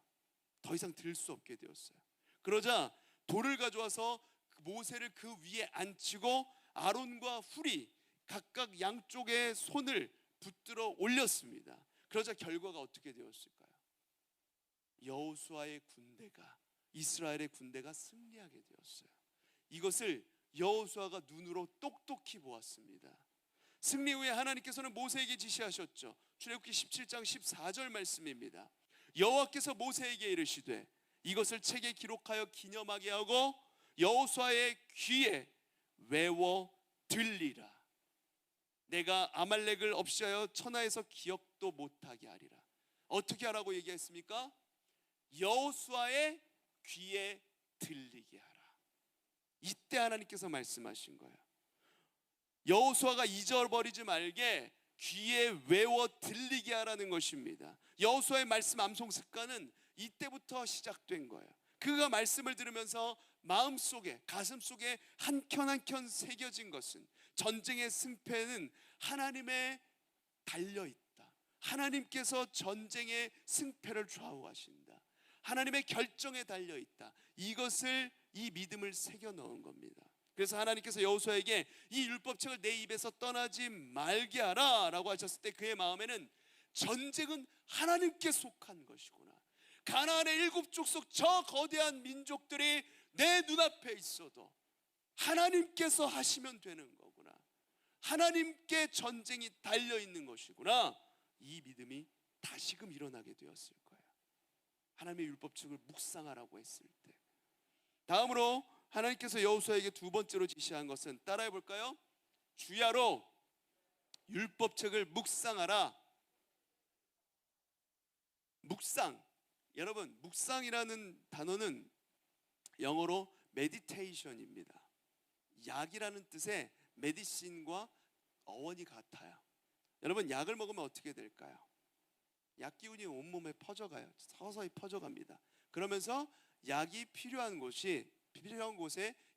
더 이상 들 수 없게 되었어요. 그러자 돌을 가져와서 모세를 그 위에 앉히고 아론과 훌이 각각 양쪽에 손을 붙들어 올렸습니다. 그러자 결과가 어떻게 되었을까요? 여호수아의 군대가, 이스라엘의 군대가 승리하게 되었어요. 이것을 여호수아가 눈으로 똑똑히 보았습니다. 승리 후에 하나님께서는 모세에게 지시하셨죠. 출애굽기 17장 14절 말씀입니다. 여호와께서 모세에게 이르시되 이것을 책에 기록하여 기념하게 하고 여호수아의 귀에 외워 들리라. 내가 아말렉을 없이하여 천하에서 기억도 못하게 하리라. 어떻게 하라고 얘기했습니까? 여호수아의 귀에 들리게 하라. 이때 하나님께서 말씀하신 거예요. 여호수아가 잊어버리지 말게 귀에 외워 들리게 하라는 것입니다. 여호수아의 말씀 암송 습관은 이때부터 시작된 거예요. 그가 말씀을 들으면서 마음속에, 가슴속에 한 켠 한 켠 새겨진 것은 전쟁의 승패는 하나님에 달려있다. 하나님께서 전쟁의 승패를 좌우하신다. 하나님의 결정에 달려있다. 이것을, 이 믿음을 새겨 넣은 겁니다. 그래서 하나님께서 여호수아에게 이 율법책을 내 입에서 떠나지 말게 하라 라고 하셨을 때 그의 마음에는 전쟁은 하나님께 속한 것이구나. 가나안의 7족속 저 거대한 민족들이 내 눈앞에 있어도 하나님께서 하시면 되는 거구나. 하나님께 전쟁이 달려있는 것이구나. 이 믿음이 다시금 일어나게 되었을 거예요. 하나님의 율법책을 묵상하라고 했을 때. 다음으로 하나님께서 여호수아에게 두 번째로 지시한 것은, 따라해 볼까요? 주야로 율법책을 묵상하라. 묵상. 여러분, 묵상이라는 단어는 영어로 meditation입니다. 약이라는 뜻의 메디신과 어원이 같아요. 여러분, 약을 먹으면 어떻게 될까요? 약 기운이 온몸에 퍼져가요. 서서히 퍼져갑니다. 그러면서 약이 필요한 곳에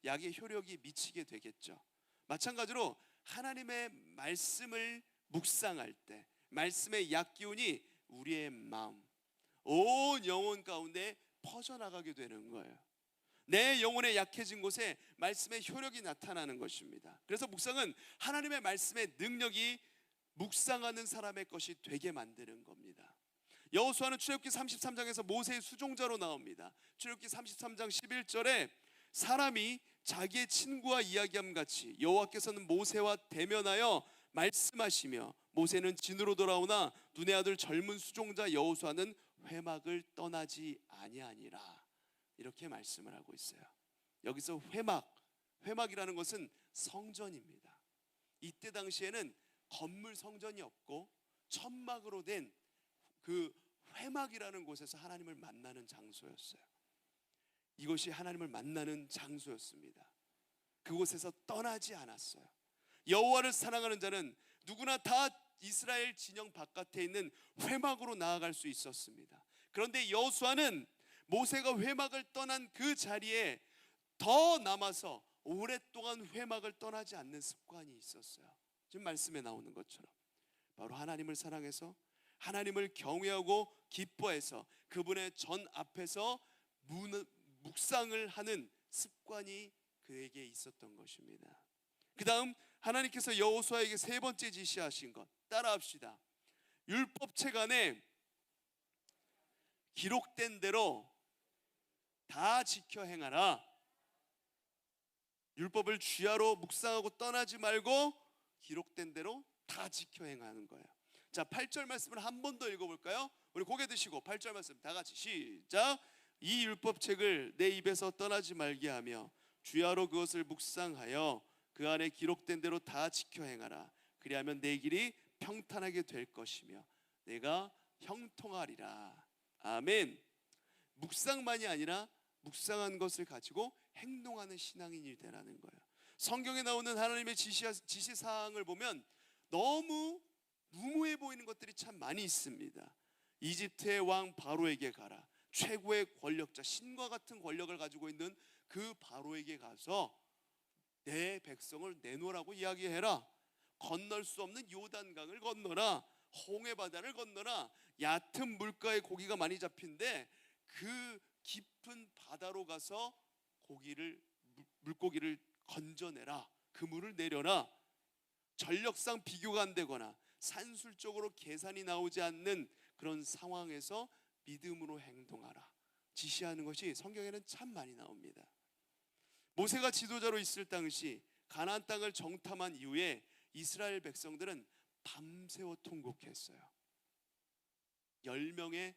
약의 효력이 미치게 되겠죠. 마찬가지로 하나님의 말씀을 묵상할 때 말씀의 약 기운이 우리의 마음, 온 영혼 가운데 퍼져나가게 되는 거예요. 내 영혼에 약해진 곳에 말씀의 효력이 나타나는 것입니다. 그래서 묵상은 하나님의 말씀의 능력이 묵상하는 사람의 것이 되게 만드는 겁니다. 여호수아는 출애굽기 33장에서 모세의 수종자로 나옵니다. 출애굽기 33장 11절에 사람이 자기의 친구와 이야기함 같이 여호와께서는 모세와 대면하여 말씀하시며 모세는 진으로 돌아오나 눈의 아들 젊은 수종자 여호수아는 회막을 떠나지 아니하니라. 이렇게 말씀을 하고 있어요. 여기서 회막이라는 것은 성전입니다. 이때 당시에는 건물 성전이 없고 천막으로 된 그 회막이라는 곳에서 하나님을 만나는 장소였어요. 이것이 하나님을 만나는 장소였습니다. 그곳에서 떠나지 않았어요. 여호와를 사랑하는 자는 누구나 다 이스라엘 진영 바깥에 있는 회막으로 나아갈 수 있었습니다. 그런데 여호수아는 모세가 회막을 떠난 그 자리에 더 남아서 오랫동안 회막을 떠나지 않는 습관이 있었어요. 지금 말씀에 나오는 것처럼 바로 하나님을 사랑해서 하나님을 경외하고 기뻐해서 그분의 전 앞에서 묵상을 하는 습관이 그에게 있었던 것입니다. 그 다음 하나님께서 여호수아에게 세 번째 지시하신 것, 따라합시다. 율법책 안에 기록된 대로 다 지켜 행하라. 율법을 주야로 묵상하고 떠나지 말고 기록된 대로 다 지켜 행하는 거예요. 자, 8절 말씀을 한 번 더 읽어볼까요? 우리 고개 드시고 8절 말씀 다 같이 시작. 이 율법책을 내 입에서 떠나지 말게 하며 주야로 그것을 묵상하여 그 안에 기록된 대로 다 지켜 행하라. 그리하면 내 길이 평탄하게 될 것이며 내가 형통하리라. 아멘. 묵상만이 아니라 묵상한 것을 가지고 행동하는 신앙인이 되라는 거예요. 성경에 나오는 하나님의 지시사항을 보면 너무 무모해 보이는 것들이 참 많이 있습니다. 이집트의 왕 바로에게 가라. 최고의 권력자, 신과 같은 권력을 가지고 있는 그 바로에게 가서 내 백성을 내놓으라고 이야기해라. 건널 수 없는 요단강을 건너라. 홍해 바다를 건너라. 얕은 물가에 고기가 많이 잡힌데 그 깊은 바다로 가서 물고기를 건져내라. 그물을 내려라. 전력상 비교가 안 되거나 산술적으로 계산이 나오지 않는 그런 상황에서 믿음으로 행동하라. 지시하는 것이 성경에는 참 많이 나옵니다. 모세가 지도자로 있을 당시 가나안 땅을 정탐한 이후에 이스라엘 백성들은 밤새워 통곡했어요. 10명의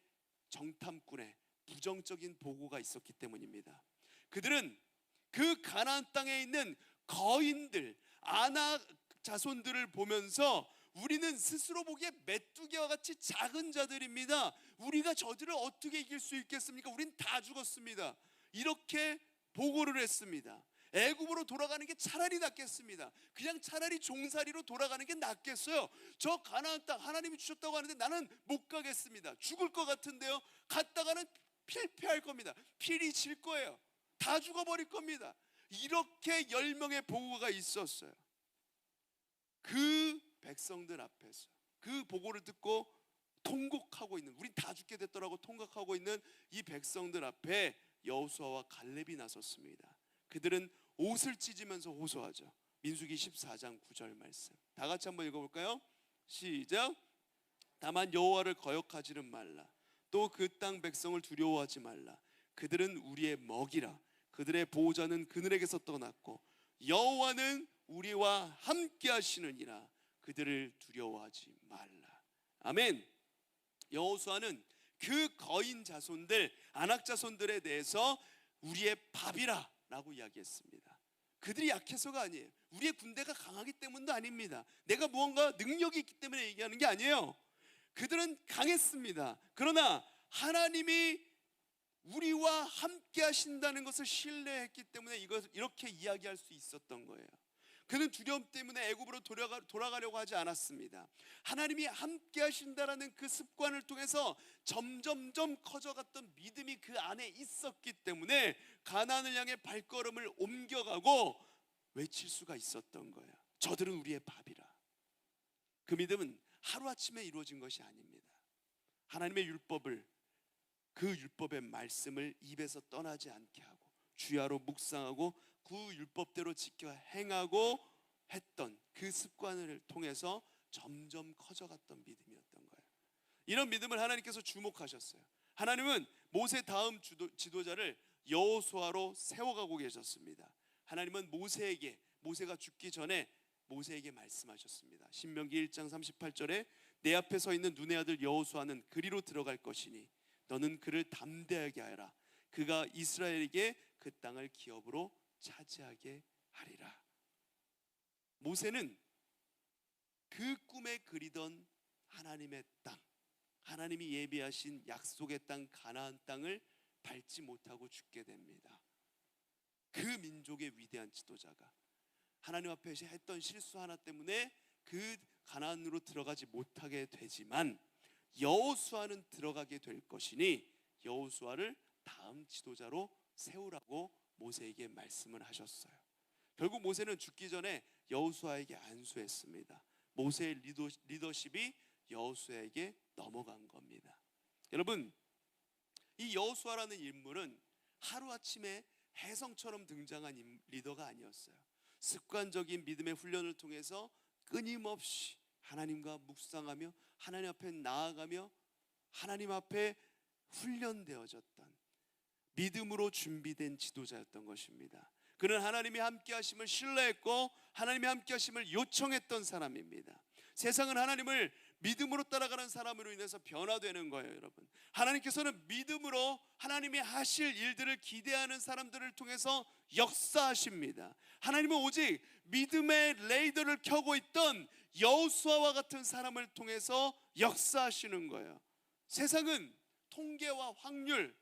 정탐꾼의 부정적인 보고가 있었기 때문입니다. 그들은 그 가나안 땅에 있는 거인들, 아낙 자손들을 보면서 우리는 스스로 보기에 메뚜기와 같이 작은 자들입니다. 우리가 저들을 어떻게 이길 수 있겠습니까? 우린 다 죽었습니다. 이렇게 보고를 했습니다. 애굽으로 돌아가는 게 차라리 낫겠습니다. 그냥 차라리 종살이로 돌아가는 게 낫겠어요. 저 가나안 땅 하나님이 주셨다고 하는데 나는 못 가겠습니다. 죽을 것 같은데요. 갔다가는 필패할 겁니다. 필이 질 거예요. 다 죽어버릴 겁니다. 이렇게 10명의 보고가 있었어요. 그 백성들 앞에서 그 보고를 듣고 통곡하고 있는, 우린 다 죽게 됐더라고 통곡하고 있는 이 백성들 앞에 여호수아와 갈렙이 나섰습니다. 그들은 옷을 찢으면서 호소하죠. 민수기 14장 9절 말씀 다 같이 한번 읽어볼까요? 시작. 다만 여호와를 거역하지는 말라. 또 그 땅 백성을 두려워하지 말라. 그들은 우리의 먹이라. 그들의 보호자는 그들에게서 떠났고 여호와는 우리와 함께 하시느니라. 그들을 두려워하지 말라. 아멘. 여호수아는 그 거인 자손들, 아낙 자손들에 대해서 우리의 밥이라 라고 이야기했습니다. 그들이 약해서가 아니에요. 우리의 군대가 강하기 때문도 아닙니다. 내가 무언가 능력이 있기 때문에 얘기하는 게 아니에요. 그들은 강했습니다. 그러나 하나님이 우리와 함께 하신다는 것을 신뢰했기 때문에 이렇게 이야기할 수 있었던 거예요. 그는 두려움 때문에 애굽으로 돌아가려고 하지 않았습니다. 하나님이 함께 하신다라는 그 습관을 통해서 점점점 커져갔던 믿음이 그 안에 있었기 때문에 가나안을 향해 발걸음을 옮겨가고 외칠 수가 있었던 거예요. 저들은 우리의 밥이라. 그 믿음은 하루아침에 이루어진 것이 아닙니다. 하나님의 율법을, 그 율법의 말씀을 입에서 떠나지 않게 하고 주야로 묵상하고 그 율법대로 지켜 행하고 했던 그 습관을 통해서 점점 커져갔던 믿음이었던 거예요. 이런 믿음을 하나님께서 주목하셨어요. 하나님은 모세 다음 지도자를 여호수아로 세워가고 계셨습니다. 하나님은 모세가 죽기 전에 모세에게 말씀하셨습니다. 신명기 1장 38절에 내 앞에 서 있는 눈의 아들 여호수아는 그리로 들어갈 것이니 너는 그를 담대하게 하라. 그가 이스라엘에게 그 땅을 기업으로 차지하게 하리라. 모세는 그 꿈에 그리던 하나님의 땅, 하나님이 예비하신 약속의 땅 가나안 땅을 밟지 못하고 죽게 됩니다. 그 민족의 위대한 지도자가 하나님 앞에 했던 실수 하나 때문에 그 가나안으로 들어가지 못하게 되지만 여호수아는 들어가게 될 것이니 여호수아를 다음 지도자로 세우라고 모세에게 말씀을 하셨어요. 결국 모세는 죽기 전에 여호수아에게 안수했습니다. 모세의 리더십이 여호수아에게 넘어간 겁니다. 여러분, 이 여호수아라는 인물은 하루아침에 혜성처럼 등장한 리더가 아니었어요. 습관적인 믿음의 훈련을 통해서 끊임없이 하나님과 묵상하며 하나님 앞에 나아가며 하나님 앞에 훈련되어졌던 믿음으로 준비된 지도자였던 것입니다. 그는 하나님이 함께 하심을 신뢰했고 하나님이 함께 하심을 요청했던 사람입니다. 세상은 하나님을 믿음으로 따라가는 사람으로 인해서 변화되는 거예요, 여러분. 하나님께서는 믿음으로 하나님이 하실 일들을 기대하는 사람들을 통해서 역사하십니다. 하나님은 오직 믿음의 레이더를 켜고 있던 여호수아와 같은 사람을 통해서 역사하시는 거예요. 세상은 통계와 확률,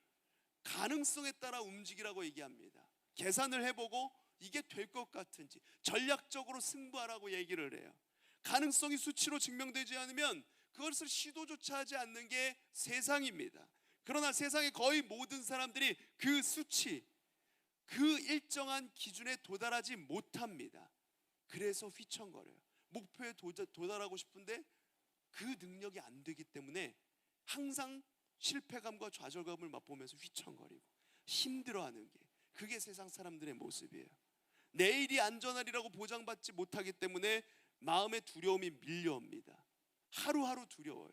가능성에 따라 움직이라고 얘기합니다. 계산을 해보고 이게 될 것 같은지 전략적으로 승부하라고 얘기를 해요. 가능성이 수치로 증명되지 않으면 그것을 시도조차 하지 않는 게 세상입니다. 그러나 세상의 거의 모든 사람들이 그 수치, 그 일정한 기준에 도달하지 못합니다. 그래서 휘청거려요. 목표에 도달하고 싶은데 그 능력이 안 되기 때문에 항상 실패감과 좌절감을 맛보면서 휘청거리고 힘들어하는 게, 그게 세상 사람들의 모습이에요. 내일이 안전하리라고 보장받지 못하기 때문에 마음의 두려움이 밀려옵니다. 하루하루 두려워요.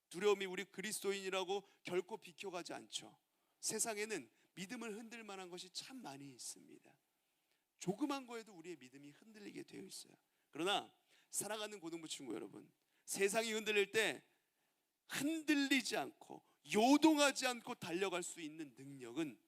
두려움이 우리 그리스도인이라고 결코 비켜가지 않죠. 세상에는 믿음을 흔들 만한 것이 참 많이 있습니다. 조그만 거에도 우리의 믿음이 흔들리게 되어 있어요. 그러나 사랑하는 고등부 친구 여러분, 세상이 흔들릴 때 흔들리지 않고 요동하지 않고 달려갈 수 있는 능력은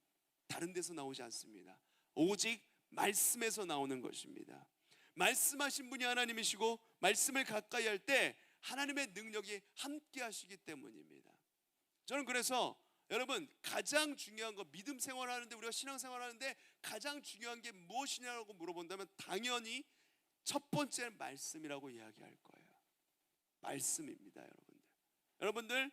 다른 데서 나오지 않습니다. 오직 말씀에서 나오는 것입니다. 말씀하신 분이 하나님이시고 말씀을 가까이 할 때 하나님의 능력이 함께 하시기 때문입니다. 저는 그래서 여러분, 가장 중요한 거, 믿음 생활하는데, 우리가 신앙 생활하는데 가장 중요한 게 무엇이냐고 물어본다면 당연히 첫 번째는 말씀이라고 이야기할 거예요. 말씀입니다. 여러분들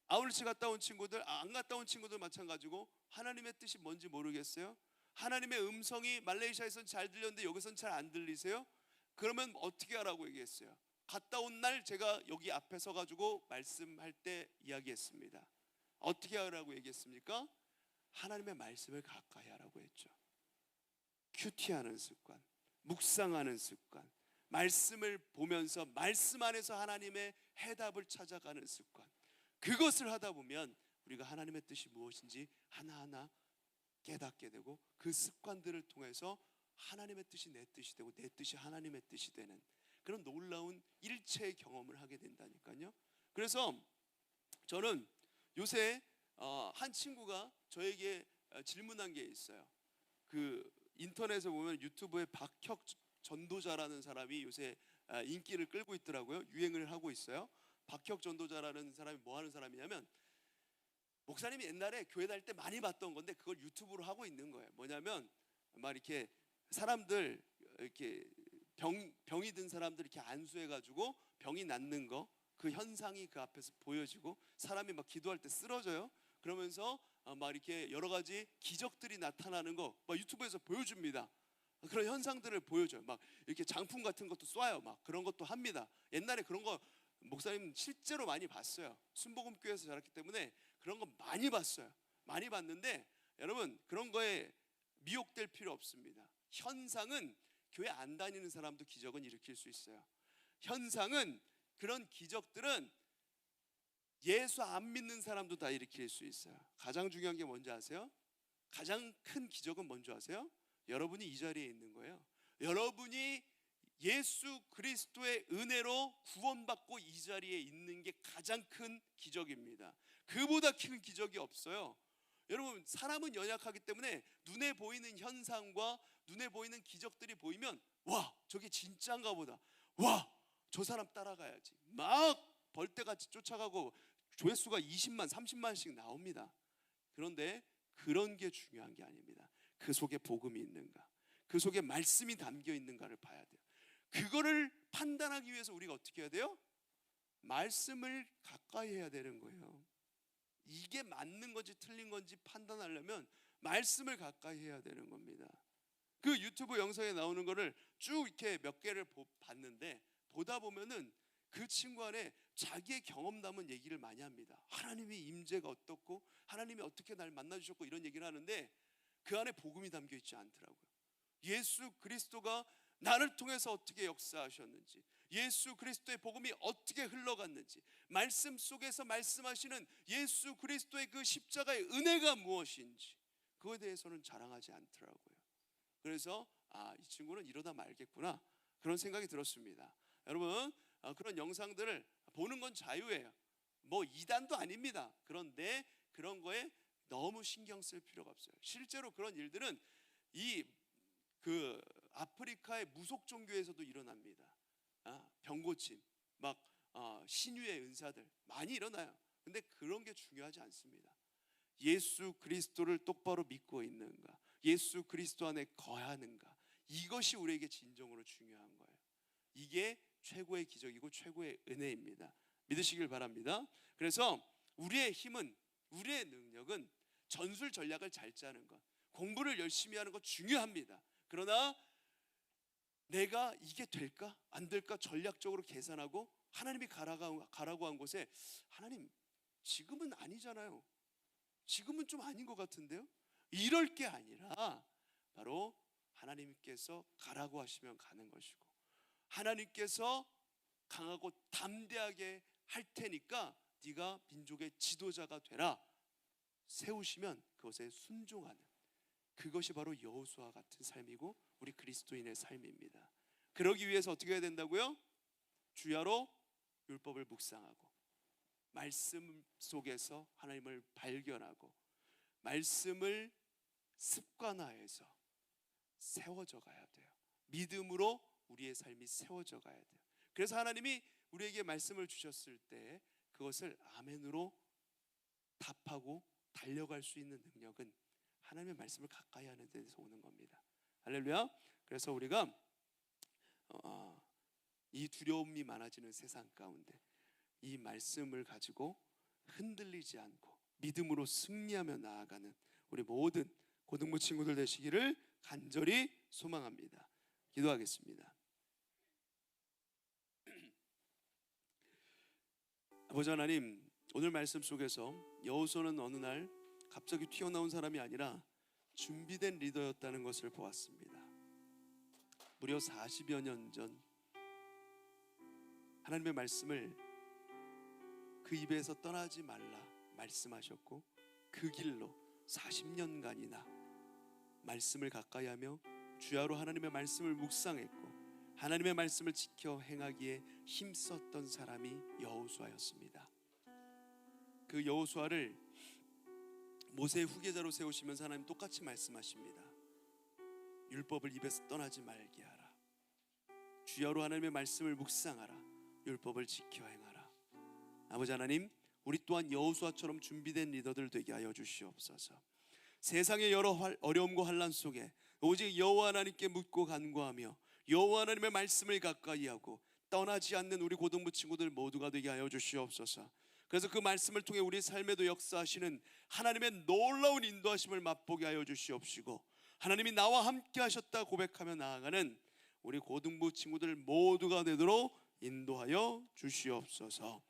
아울렛 갔다 온 친구들, 안 갔다 온 친구들 마찬가지고 하나님의 뜻이 뭔지 모르겠어요? 하나님의 음성이 말레이시아에선 잘 들렸는데 여기선 잘 안 들리세요? 그러면 어떻게 하라고 얘기했어요? 갔다 온 날 제가 여기 앞에 서가지고 말씀할 때 이야기했습니다. 어떻게 하라고 얘기했습니까? 하나님의 말씀을 가까이 하라고 했죠. 큐티하는 습관, 묵상하는 습관, 말씀을 보면서 말씀 안에서 하나님의 해답을 찾아가는 습관, 그것을 하다 보면 우리가 하나님의 뜻이 무엇인지 하나하나 깨닫게 되고 그 습관들을 통해서 하나님의 뜻이 내 뜻이 되고 내 뜻이 하나님의 뜻이 되는 그런 놀라운 일체의 경험을 하게 된다니까요. 그래서 저는 요새 한 친구가 저에게 질문한 게 있어요. 그 인터넷에 보면 유튜브에 박혁 전도자라는 사람이 요새 인기를 끌고 있더라고요. 유행을 하고 있어요. 박혁 전도자라는 사람이 뭐 하는 사람이냐면, 목사님이 옛날에 교회 다닐 때 많이 봤던 건데 그걸 유튜브로 하고 있는 거예요. 뭐냐면 막 이렇게 사람들, 이렇게 병이 든 사람들 이렇게 안수해가지고 병이 낫는 거, 그 현상이 그 앞에서 보여지고 사람이 막 기도할 때 쓰러져요. 그러면서 막 이렇게 여러 가지 기적들이 나타나는 거 막 유튜브에서 보여줍니다. 그런 현상들을 보여줘요. 막 이렇게 장풍 같은 것도 쏴요. 막 그런 것도 합니다. 옛날에 그런 거 목사님 실제로 많이 봤어요. 순복음교회에서 자랐기 때문에 그런 거 많이 봤어요. 많이 봤는데 여러분, 그런 거에 미혹될 필요 없습니다. 현상은 교회 안 다니는 사람도 기적은 일으킬 수 있어요. 현상은, 그런 기적들은 예수 안 믿는 사람도 다 일으킬 수 있어요. 가장 중요한 게 뭔지 아세요? 가장 큰 기적은 뭔지 아세요? 여러분이 이 자리에 있는 거예요. 여러분이 예수 그리스도의 은혜로 구원받고 이 자리에 있는 게 가장 큰 기적입니다. 그보다 큰 기적이 없어요. 여러분, 사람은 연약하기 때문에 눈에 보이는 현상과 눈에 보이는 기적들이 보이면 와, 저게 진짜인가 보다, 와, 저 사람 따라가야지, 막 벌떼같이 쫓아가고 조회수가 20만 30만씩 나옵니다. 그런데 그런 게 중요한 게 아닙니다. 그 속에 복음이 있는가, 그 속에 말씀이 담겨 있는가를 봐야 돼요. 그거를 판단하기 위해서 우리가 어떻게 해야 돼요? 말씀을 가까이 해야 되는 거예요. 이게 맞는 건지 틀린 건지 판단하려면 말씀을 가까이 해야 되는 겁니다. 그 유튜브 영상에 나오는 거를 쭉 이렇게 몇 개를 봤는데, 보다 보면은 그 친구 안에 자기의 경험 담은 얘기를 많이 합니다. 하나님의 임재가 어떻고 하나님이 어떻게 날 만나주셨고 이런 얘기를 하는데 그 안에 복음이 담겨 있지 않더라고요. 예수 그리스도가 나를 통해서 어떻게 역사하셨는지, 예수 그리스도의 복음이 어떻게 흘러갔는지, 말씀 속에서 말씀하시는 예수 그리스도의 그 십자가의 은혜가 무엇인지, 그거에 대해서는 자랑하지 않더라고요. 그래서 이 친구는 이러다 말겠구나, 그런 생각이 들었습니다. 여러분, 그런 영상들을 보는 건 자유예요. 뭐 이단도 아닙니다. 그런데 그런 거에 너무 신경 쓸 필요가 없어요. 실제로 그런 일들은 그 아프리카의 무속 종교에서도 일어납니다. 병고침, 막 신유의 은사들 많이 일어나요. 근데 그런 게 중요하지 않습니다. 예수 그리스도를 똑바로 믿고 있는가, 예수 그리스도 안에 거하는가, 이것이 우리에게 진정으로 중요한 거예요. 이게 최고의 기적이고 최고의 은혜입니다. 믿으시길 바랍니다. 그래서 우리의 힘은, 우리의 능력은 전술 전략을 잘 짜는 것, 공부를 열심히 하는 것 중요합니다. 그러나 내가 이게 될까 안 될까 전략적으로 계산하고 하나님이 가라고 한 곳에 하나님 지금은 아니잖아요, 지금은 좀 아닌 것 같은데요, 이럴 게 아니라 바로 하나님께서 가라고 하시면 가는 것이고, 하나님께서 강하고 담대하게 할 테니까 네가 민족의 지도자가 되라 세우시면 그것에 순종하는, 그것이 바로 여호수아 같은 삶이고 우리 그리스도인의 삶입니다. 그러기 위해서 어떻게 해야 된다고요? 주야로 율법을 묵상하고 말씀 속에서 하나님을 발견하고 말씀을 습관화해서 세워져 가야 돼요. 믿음으로 우리의 삶이 세워져 가야 돼요. 그래서 하나님이 우리에게 말씀을 주셨을 때 그것을 아멘으로 답하고 달려갈 수 있는 능력은 하나님의 말씀을 가까이 하는 데서 오는 겁니다. 할렐루야. 그래서 우리가 이 두려움이 많아지는 세상 가운데 이 말씀을 가지고 흔들리지 않고 믿음으로 승리하며 나아가는 우리 모든 고등부 친구들 되시기를 간절히 소망합니다. 기도하겠습니다. 아버지 하나님, 오늘 말씀 속에서 여호수아는 어느 날 갑자기 튀어나온 사람이 아니라 준비된 리더였다는 것을 보았습니다. 무려 40여 년 전 하나님의 말씀을 그 입에서 떠나지 말라 말씀하셨고 그 길로 40년간이나 말씀을 가까이 하며 주야로 하나님의 말씀을 묵상했고 하나님의 말씀을 지켜 행하기에 힘썼던 사람이 여호수아였습니다. 그 여호수아를 모세의 후계자로 세우시면서 하나님 똑같이 말씀하십니다. 율법을 입에서 떠나지 말게 하라. 주야로 하나님의 말씀을 묵상하라. 율법을 지켜 행하라. 아버지 하나님, 우리 또한 여호수아처럼 준비된 리더들 되게 하여 주시옵소서. 세상의 여러 어려움과 환난 속에 오직 여호와 하나님께 묻고 간구하며 여호와 하나님의 말씀을 가까이 하고 떠나지 않는 우리 고등부 친구들 모두가 되게 하여 주시옵소서. 그래서 그 말씀을 통해 우리 삶에도 역사하시는 하나님의 놀라운 인도하심을 맛보게 하여 주시옵시고 하나님이 나와 함께 하셨다 고백하며 나아가는 우리 고등부 친구들 모두가 되도록 인도하여 주시옵소서.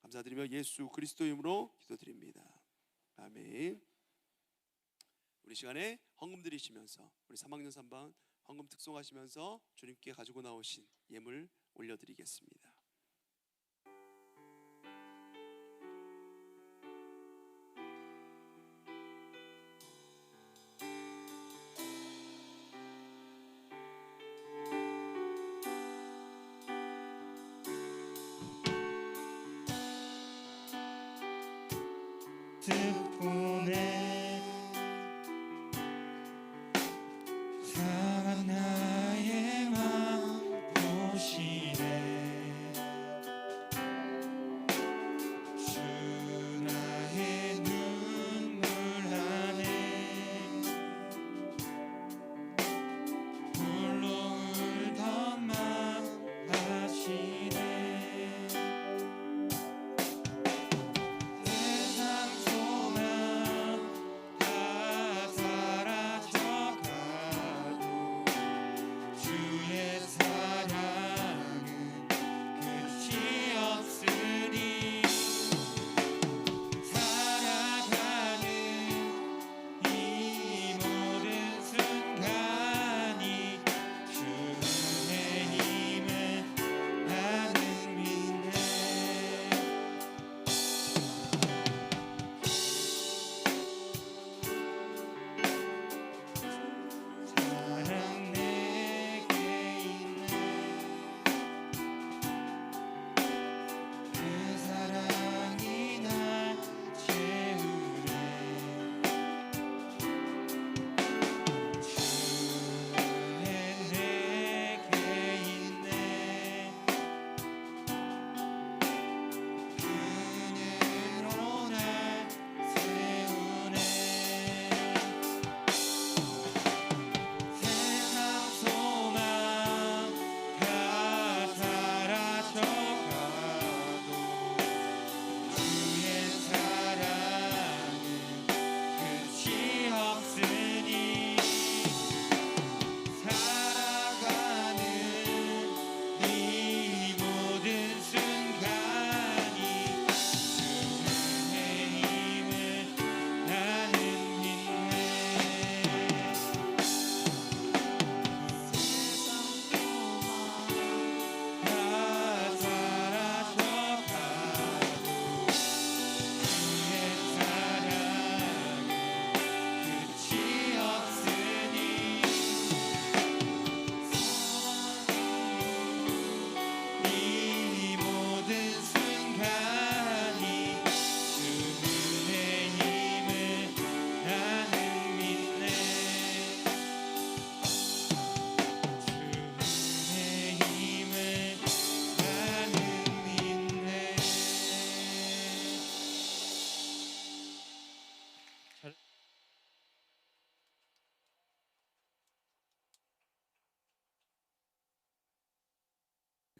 감사드리며 예수 그리스도 이름으로 기도드립니다. 아멘. 우리 시간에 헌금 드리시면서 우리 3학년 3반 헌금 특송하시면서 주님께 가지고 나오신 예물 올려드리겠습니다. 덕분에 상한 나의 마음 보시네 주 나의 눈물 안에 홀로 울던 맘 아시네 세상 소망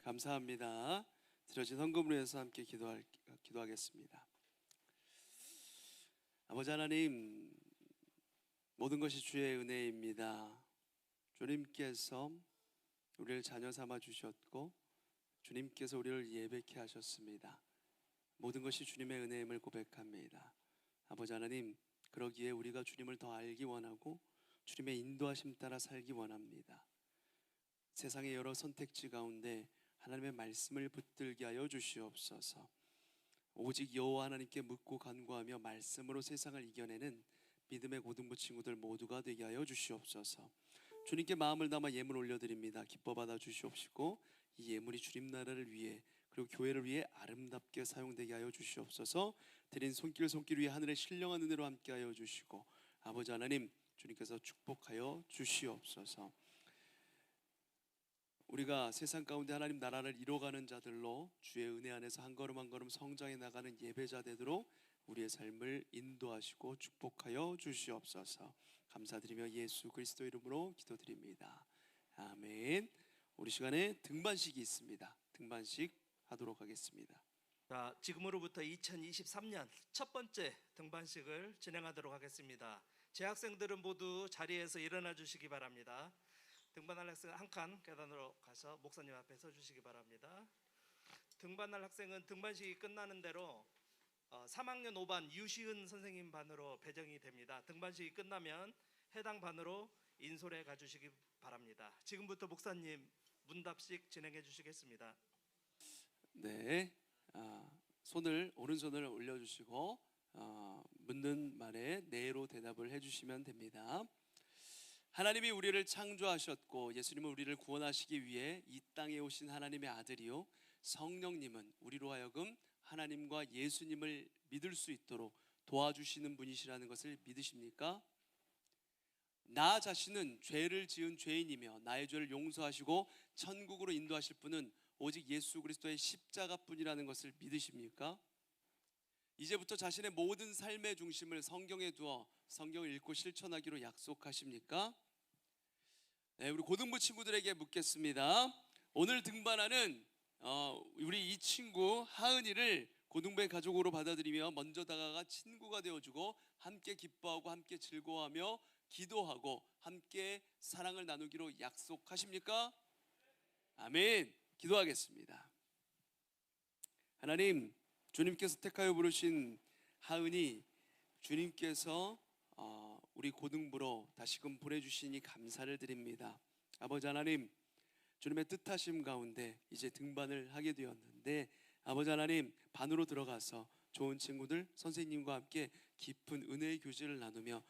감사합니다. 드려진 헌금으로 해서 함께 기도하겠습니다. 아버지 하나님, 모든 것이 주의 은혜입니다. 주님께서 우리를 자녀 삼아 주셨고 주님께서 우리를 예배케 하셨습니다. 모든 것이 주님의 은혜임을 고백합니다. 아버지 하나님, 그러기에 우리가 주님을 더 알기 원하고 주님의 인도하심 따라 살기 원합니다. 세상의 여러 선택지 가운데 하나님의 말씀을 붙들게 하여 주시옵소서. 오직 여호와 하나님께 묻고 간구하며 말씀으로 세상을 이겨내는 믿음의 고등부 친구들 모두가 되게 하여 주시옵소서. 주님께 마음을 담아 예물 올려드립니다. 기뻐 받아 주시옵시고 이 예물이 주님 나라를 위해 그리고 교회를 위해 아름답게 사용되게 하여 주시옵소서. 드린 손길 위에 하늘의 신령한 은혜로 함께 하여 주시고 아버지 하나님, 주님께서 축복하여 주시옵소서. 우리가 세상 가운데 하나님 나라를 이뤄가는 자들로 주의 은혜 안에서 한 걸음 한 걸음 성장해 나가는 예배자 되도록 우리의 삶을 인도하시고 축복하여 주시옵소서. 감사드리며 예수 그리스도 이름으로 기도드립니다. 아멘. 우리 시간에 등반식이 있습니다. 등반식 하도록 하겠습니다. 자, 지금으로부터 2023년 첫 번째 등반식을 진행하도록 하겠습니다. 재학생들은 모두 자리에서 일어나 주시기 바랍니다. 등반할 학생 한 칸 계단으로 가서 목사님 앞에 서 주시기 바랍니다. 등반할 학생은 등반식이 끝나는 대로 3학년 5반 유시은 선생님 반으로 배정이 됩니다. 등반식이 끝나면 해당 반으로 인솔해 가주시기 바랍니다. 지금부터 목사님 문답식 진행해 주시겠습니다. 네, 오른손을 올려주시고 묻는 말에 네로 대답을 해주시면 됩니다. 하나님이 우리를 창조하셨고 예수님은 우리를 구원하시기 위해 이 땅에 오신 하나님의 아들이요 성령님은 우리로 하여금 하나님과 예수님을 믿을 수 있도록 도와주시는 분이시라는 것을 믿으십니까? 나 자신은 죄를 지은 죄인이며 나의 죄를 용서하시고 천국으로 인도하실 분은 오직 예수 그리스도의 십자가뿐이라는 것을 믿으십니까? 이제부터 자신의 모든 삶의 중심을 성경에 두어 성경을 읽고 실천하기로 약속하십니까? 네, 우리 고등부 친구들에게 묻겠습니다. 오늘 등반하는 우리 이 친구 하은이를 고등부의 가족으로 받아들이며 먼저 다가가 친구가 되어주고 함께 기뻐하고 함께 즐거워하며 기도하고 함께 사랑을 나누기로 약속하십니까? 아멘. 기도하겠습니다. 하나님, 주님께서 택하여 부르신 하은이 주님께서 우리 고등부로 다시금 보내주시니 감사를 드립니다. 아버지 하나님, 주님의 뜻하심 가운데 이제 등반을 하게 되었는데 아버지 하나님, 반으로 들어가서 좋은 친구들 선생님과 함께 깊은 은혜의 교제를 나누며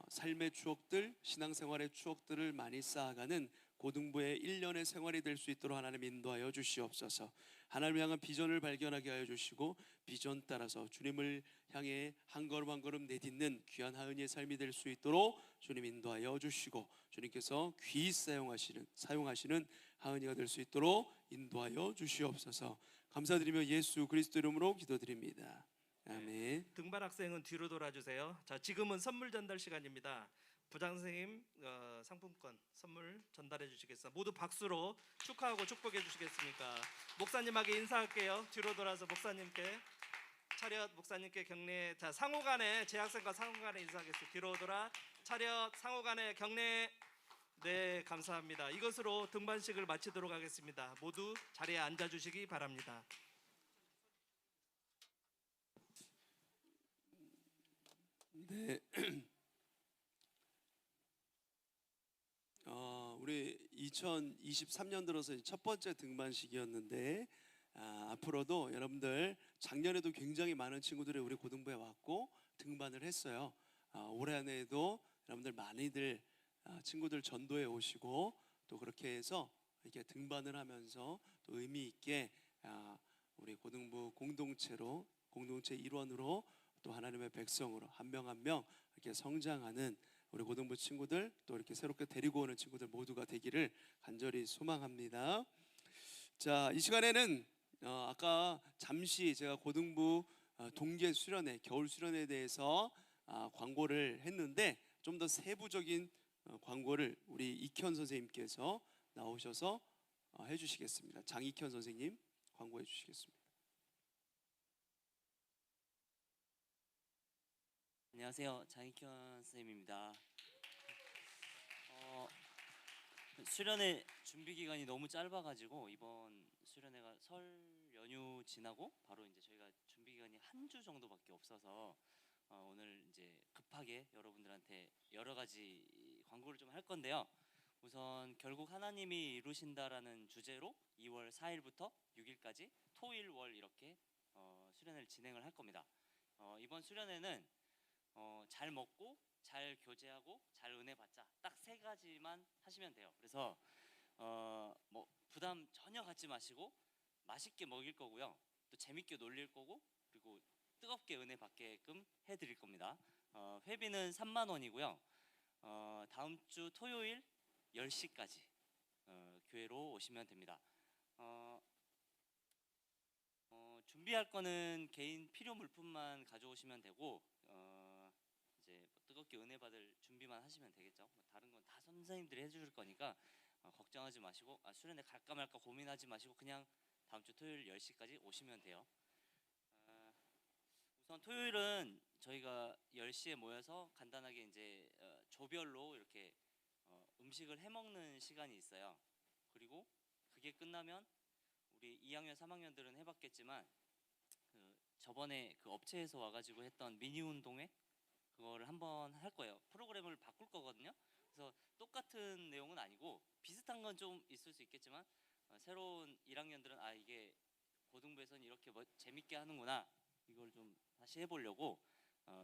삶의 추억들, 신앙생활의 추억들을 많이 쌓아가는 고등부의 1년의 생활이 될 수 있도록 하나님 인도하여 주시옵소서. 하나님을 향한 비전을 발견하게 하여 주시고 비전 따라서 주님을 향해 한 걸음 한 걸음 내딛는 귀한 하은이의 삶이 될 수 있도록 주님 인도하여 주시고 주님께서 귀히 사용하시는 하은이가 될 수 있도록 인도하여 주시옵소서. 감사드리며 예수 그리스도 이름으로 기도드립니다. 아멘. 등반 학생은 뒤로 돌아주세요. 자, 지금은 선물 전달 시간입니다. 부장 선생님 상품권 선물 전달해 주시겠습니다. 모두 박수로 축하하고 축복해 주시겠습니까? 목사님에게 인사할게요. 뒤로 돌아서 목사님께 차렷 목사님께 격려. 자, 상호간에 재학생과 상호간에 인사하겠습니다. 뒤로 돌아 차렷 상호간에 격려. 네, 감사합니다. 이것으로 등반식을 마치도록 하겠습니다. 모두 자리에 앉아 주시기 바랍니다. 네. 우리 2023년 들어서 첫 번째 등반식이었는데 앞으로도 여러분들 작년에도 굉장히 많은 친구들이 우리 고등부에 왔고 등반을 했어요. 올해 안에도 여러분들 많이들 친구들 전도에 오시고 또 그렇게 해서 이렇게 등반을 하면서 또 의미 있게 우리 고등부 공동체 일원으로 또 하나님의 백성으로 한 명 한 명 이렇게 성장하는 우리 고등부 친구들 또 이렇게 새롭게 데리고 오는 친구들 모두가 되기를 간절히 소망합니다. 자, 이 시간에는 아까 잠시 제가 고등부 동계 수련회, 겨울 수련회에 대해서 광고를 했는데 좀 더 세부적인 광고를 우리 이현 선생님께서 나오셔서 해주시겠습니다. 장익현 선생님 광고해 주시겠습니다. 안녕하세요, 장익현 선생님입니다. 수련회 준비 기간이 너무 짧아가지고 이번 수련회가 설 연휴 지나고 바로 이제 저희가 준비 기간이 한 주 정도밖에 없어서 오늘 이제 급하게 여러분들한테 여러 가지 광고를 좀 할 건데요. 우선 결국 하나님이 이루신다라는 주제로 2월 4일부터 6일까지 토일 월 이렇게 수련회를 진행을 할 겁니다. 이번 수련회는 잘 먹고 잘 교제하고 잘 은혜 받자, 딱 세 가지만 하시면 돼요. 그래서 뭐 부담 전혀 갖지 마시고 맛있게 먹일 거고요, 또 재밌게 놀릴 거고, 그리고 뜨겁게 은혜 받게끔 해드릴 겁니다. 회비는 3만 원이고요. 다음 주 토요일 10시까지 교회로 오시면 됩니다. 준비할 거는 개인 필요 물품만 가져오시면 되고, 이제 뭐 뜨겁게 은혜 받을 준비만 하시면 되겠죠. 뭐 다른 건 다 선생님들이 해주실 거니까 걱정하지 마시고, 수련회 갈까 말까 고민하지 마시고 그냥 다음 주 토요일 10시까지 오시면 돼요. 우선 토요일은 저희가 10시에 모여서 간단하게 이제 조별로 이렇게 음식을 해 먹는 시간이 있어요. 그리고 그게 끝나면 우리 2학년, 3학년들은 해봤겠지만 저번에 그 업체에서 와가지고 했던 미니 운동회 그거를 한번 할 거예요. 프로그램을 바꿀 거거든요. 그래서 똑같은 내용은 아니고 비슷한 건 좀 있을 수 있겠지만 새로운 1학년들은 이게 고등부에서는 이렇게 재밌게 하는구나, 이걸 좀 다시 해보려고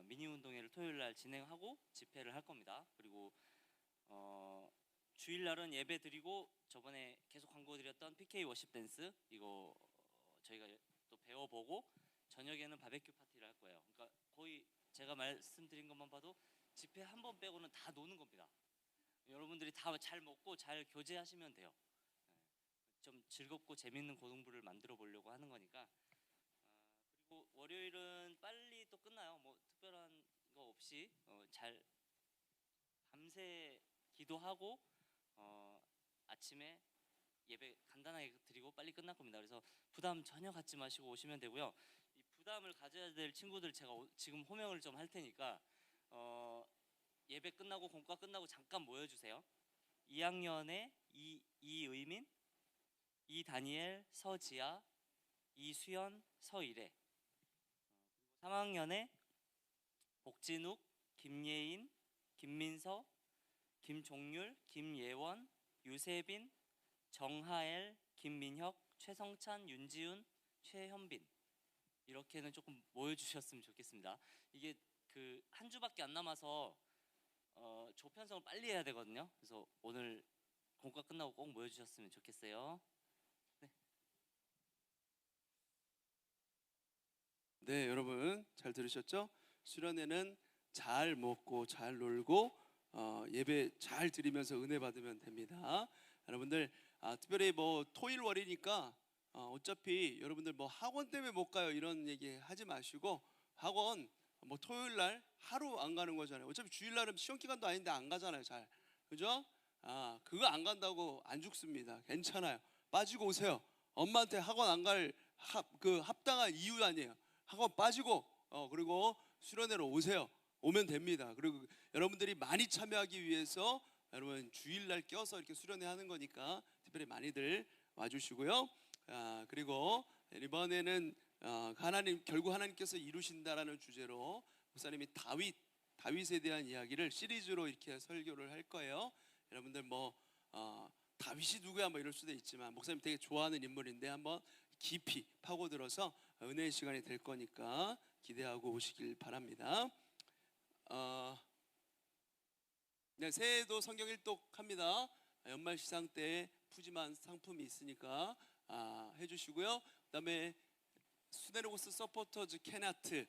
미니 운동회를 토요일 날 진행하고 집회를 할 겁니다. 그리고 주일 날은 예배 드리고 저번에 계속 광고 드렸던 PK 워십 댄스 이거 저희가 또 배워보고 저녁에는 바베큐 파티를 할 거예요. 그러니까 거의 제가 말씀드린 것만 봐도 집회 한 번 빼고는 다 노는 겁니다. 여러분들이 다 잘 먹고 잘 교제하시면 돼요. 좀 즐겁고 재밌는 고등부를 만들어 보려고 하는 거니까. 그리고 월요일은 빨리 또 끝나요. 뭐 특별한 거 없이 잘 밤새 기도하고 아침에 예배 간단하게 드리고 빨리 끝날 겁니다. 그래서 부담 전혀 갖지 마시고 오시면 되고요. 이 부담을 가져야 될 친구들 제가 지금 호명을 좀 할 테니까 예배 끝나고 공과 끝나고 잠깐 모여주세요. 2학년에 이의민, 이다니엘, 서지아, 이수연, 서일애. 3학년에 복진욱, 김예인, 김민서, 김종률, 김예원, 유세빈, 정하엘, 김민혁, 최성찬, 윤지훈, 최현빈. 이렇게는 조금 모여주셨으면 좋겠습니다. 이게 그 한 주밖에 안 남아서 조 편성을 빨리 해야 되거든요. 그래서 오늘 공과 끝나고 꼭 모여주셨으면 좋겠어요. 네, 여러분 잘 들으셨죠? 수련회는 잘 먹고 잘 놀고 예배 잘 드리면서 은혜 받으면 됩니다. 여러분들 특별히 뭐 토일 월이니까 어차피 여러분들 뭐 학원 때문에 못 가요 이런 얘기 하지 마시고, 학원 뭐 토요일 날 하루 안 가는 거잖아요. 어차피 주일 날은 시험 기간도 아닌데 안 가잖아요, 잘. 그죠? 그거 안 간다고 안 죽습니다. 괜찮아요. 빠지고 오세요. 엄마한테 학원 안 갈 그 합당한 이유 아니에요. 학원 빠지고 그리고 수련회로 오세요. 오면 됩니다. 그리고 여러분들이 많이 참여하기 위해서 여러분 주일날 껴서 이렇게 수련회 하는 거니까 특별히 많이들 와주시고요. 그리고 이번에는 하나님 결국 하나님께서 이루신다라는 주제로 목사님이 다윗에 대한 이야기를 시리즈로 이렇게 설교를 할 거예요. 여러분들 뭐 다윗이 누구야 뭐 이럴 수도 있지만 목사님 되게 좋아하는 인물인데 한번 깊이 파고들어서 은혜의 시간이 될 거니까 기대하고 오시길 바랍니다. 네, 새해에도 성경 일독합니다. 연말 시상 때 푸짐한 상품이 있으니까 해주시고요. 그다음에 수네로고스 서포터즈 캔아트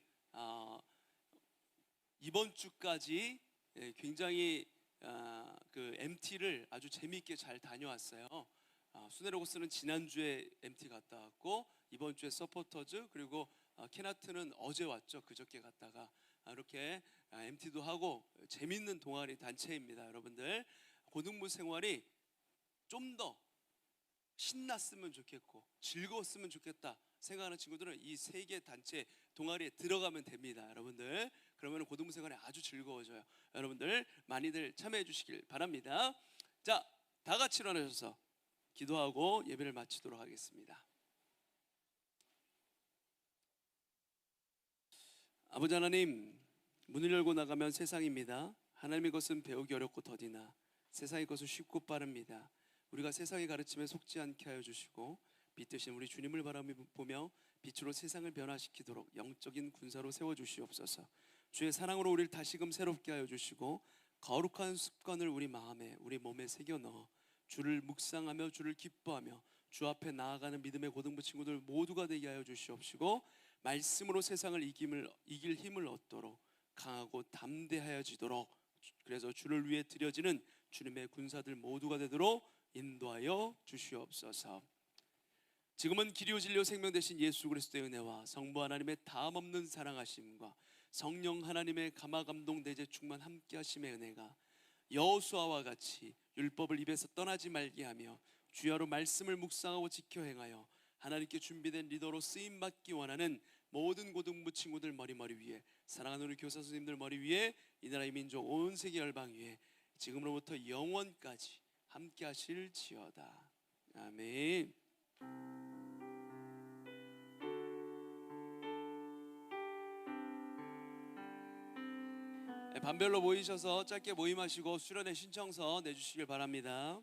이번 주까지 굉장히 그 MT를 아주 재미있게 잘 다녀왔어요. 수네로고스는 지난주에 MT 갔다 왔고 이번 주에 서포터즈 그리고 캔아트는 어제 왔죠. 그저께 갔다가 이렇게 MT도 하고 재밌는 동아리 단체입니다. 여러분들 고등부 생활이 좀 더 신났으면 좋겠고 즐거웠으면 좋겠다 생각하는 친구들은 이 세 개 단체 동아리에 들어가면 됩니다. 여러분들 그러면 고등부 생활이 아주 즐거워져요. 여러분들 많이들 참여해 주시길 바랍니다. 자, 다 같이 일어나셔서 기도하고 예배를 마치도록 하겠습니다. 아버지 하나님, 문을 열고 나가면 세상입니다. 하나님의 것은 배우기 어렵고 더디나 세상의 것은 쉽고 빠릅니다. 우리가 세상의 가르침에 속지 않게 하여 주시고 빛 대신 우리 주님을 바라보며 빛으로 세상을 변화시키도록 영적인 군사로 세워주시옵소서. 주의 사랑으로 우리를 다시금 새롭게 하여 주시고 거룩한 습관을 우리 마음에 우리 몸에 새겨 넣어 주를 묵상하며 주를 기뻐하며 주 앞에 나아가는 믿음의 고등부 친구들 모두가 되게 하여 주시옵시고 말씀으로 세상을 이길 힘을 얻도록 강하고 담대하여지도록 그래서 주를 위해 드려지는 주님의 군사들 모두가 되도록 인도하여 주시옵소서. 지금은 길이요 진리요 생명 되신 예수 그리스도의 은혜와 성부 하나님의 다함없는 사랑하심과 성령 하나님의 감화 감동 내재 충만 함께 하심의 은혜가 여호수아와 같이 율법을 입에서 떠나지 말게 하며 주야로 말씀을 묵상하고 지켜 행하여 하나님께 준비된 리더로 쓰임 받기 원하는 모든 고등부 친구들 머리 위에 사랑하는 우리 교사 선생님들 머리 위에 이 나라의 민족 온 세계 열방 위에 지금으로부터 영원까지 함께 하실지어다. 아멘. 반별로 모이셔서 짧게 모임하시고 수련회 신청서 내주시길 바랍니다.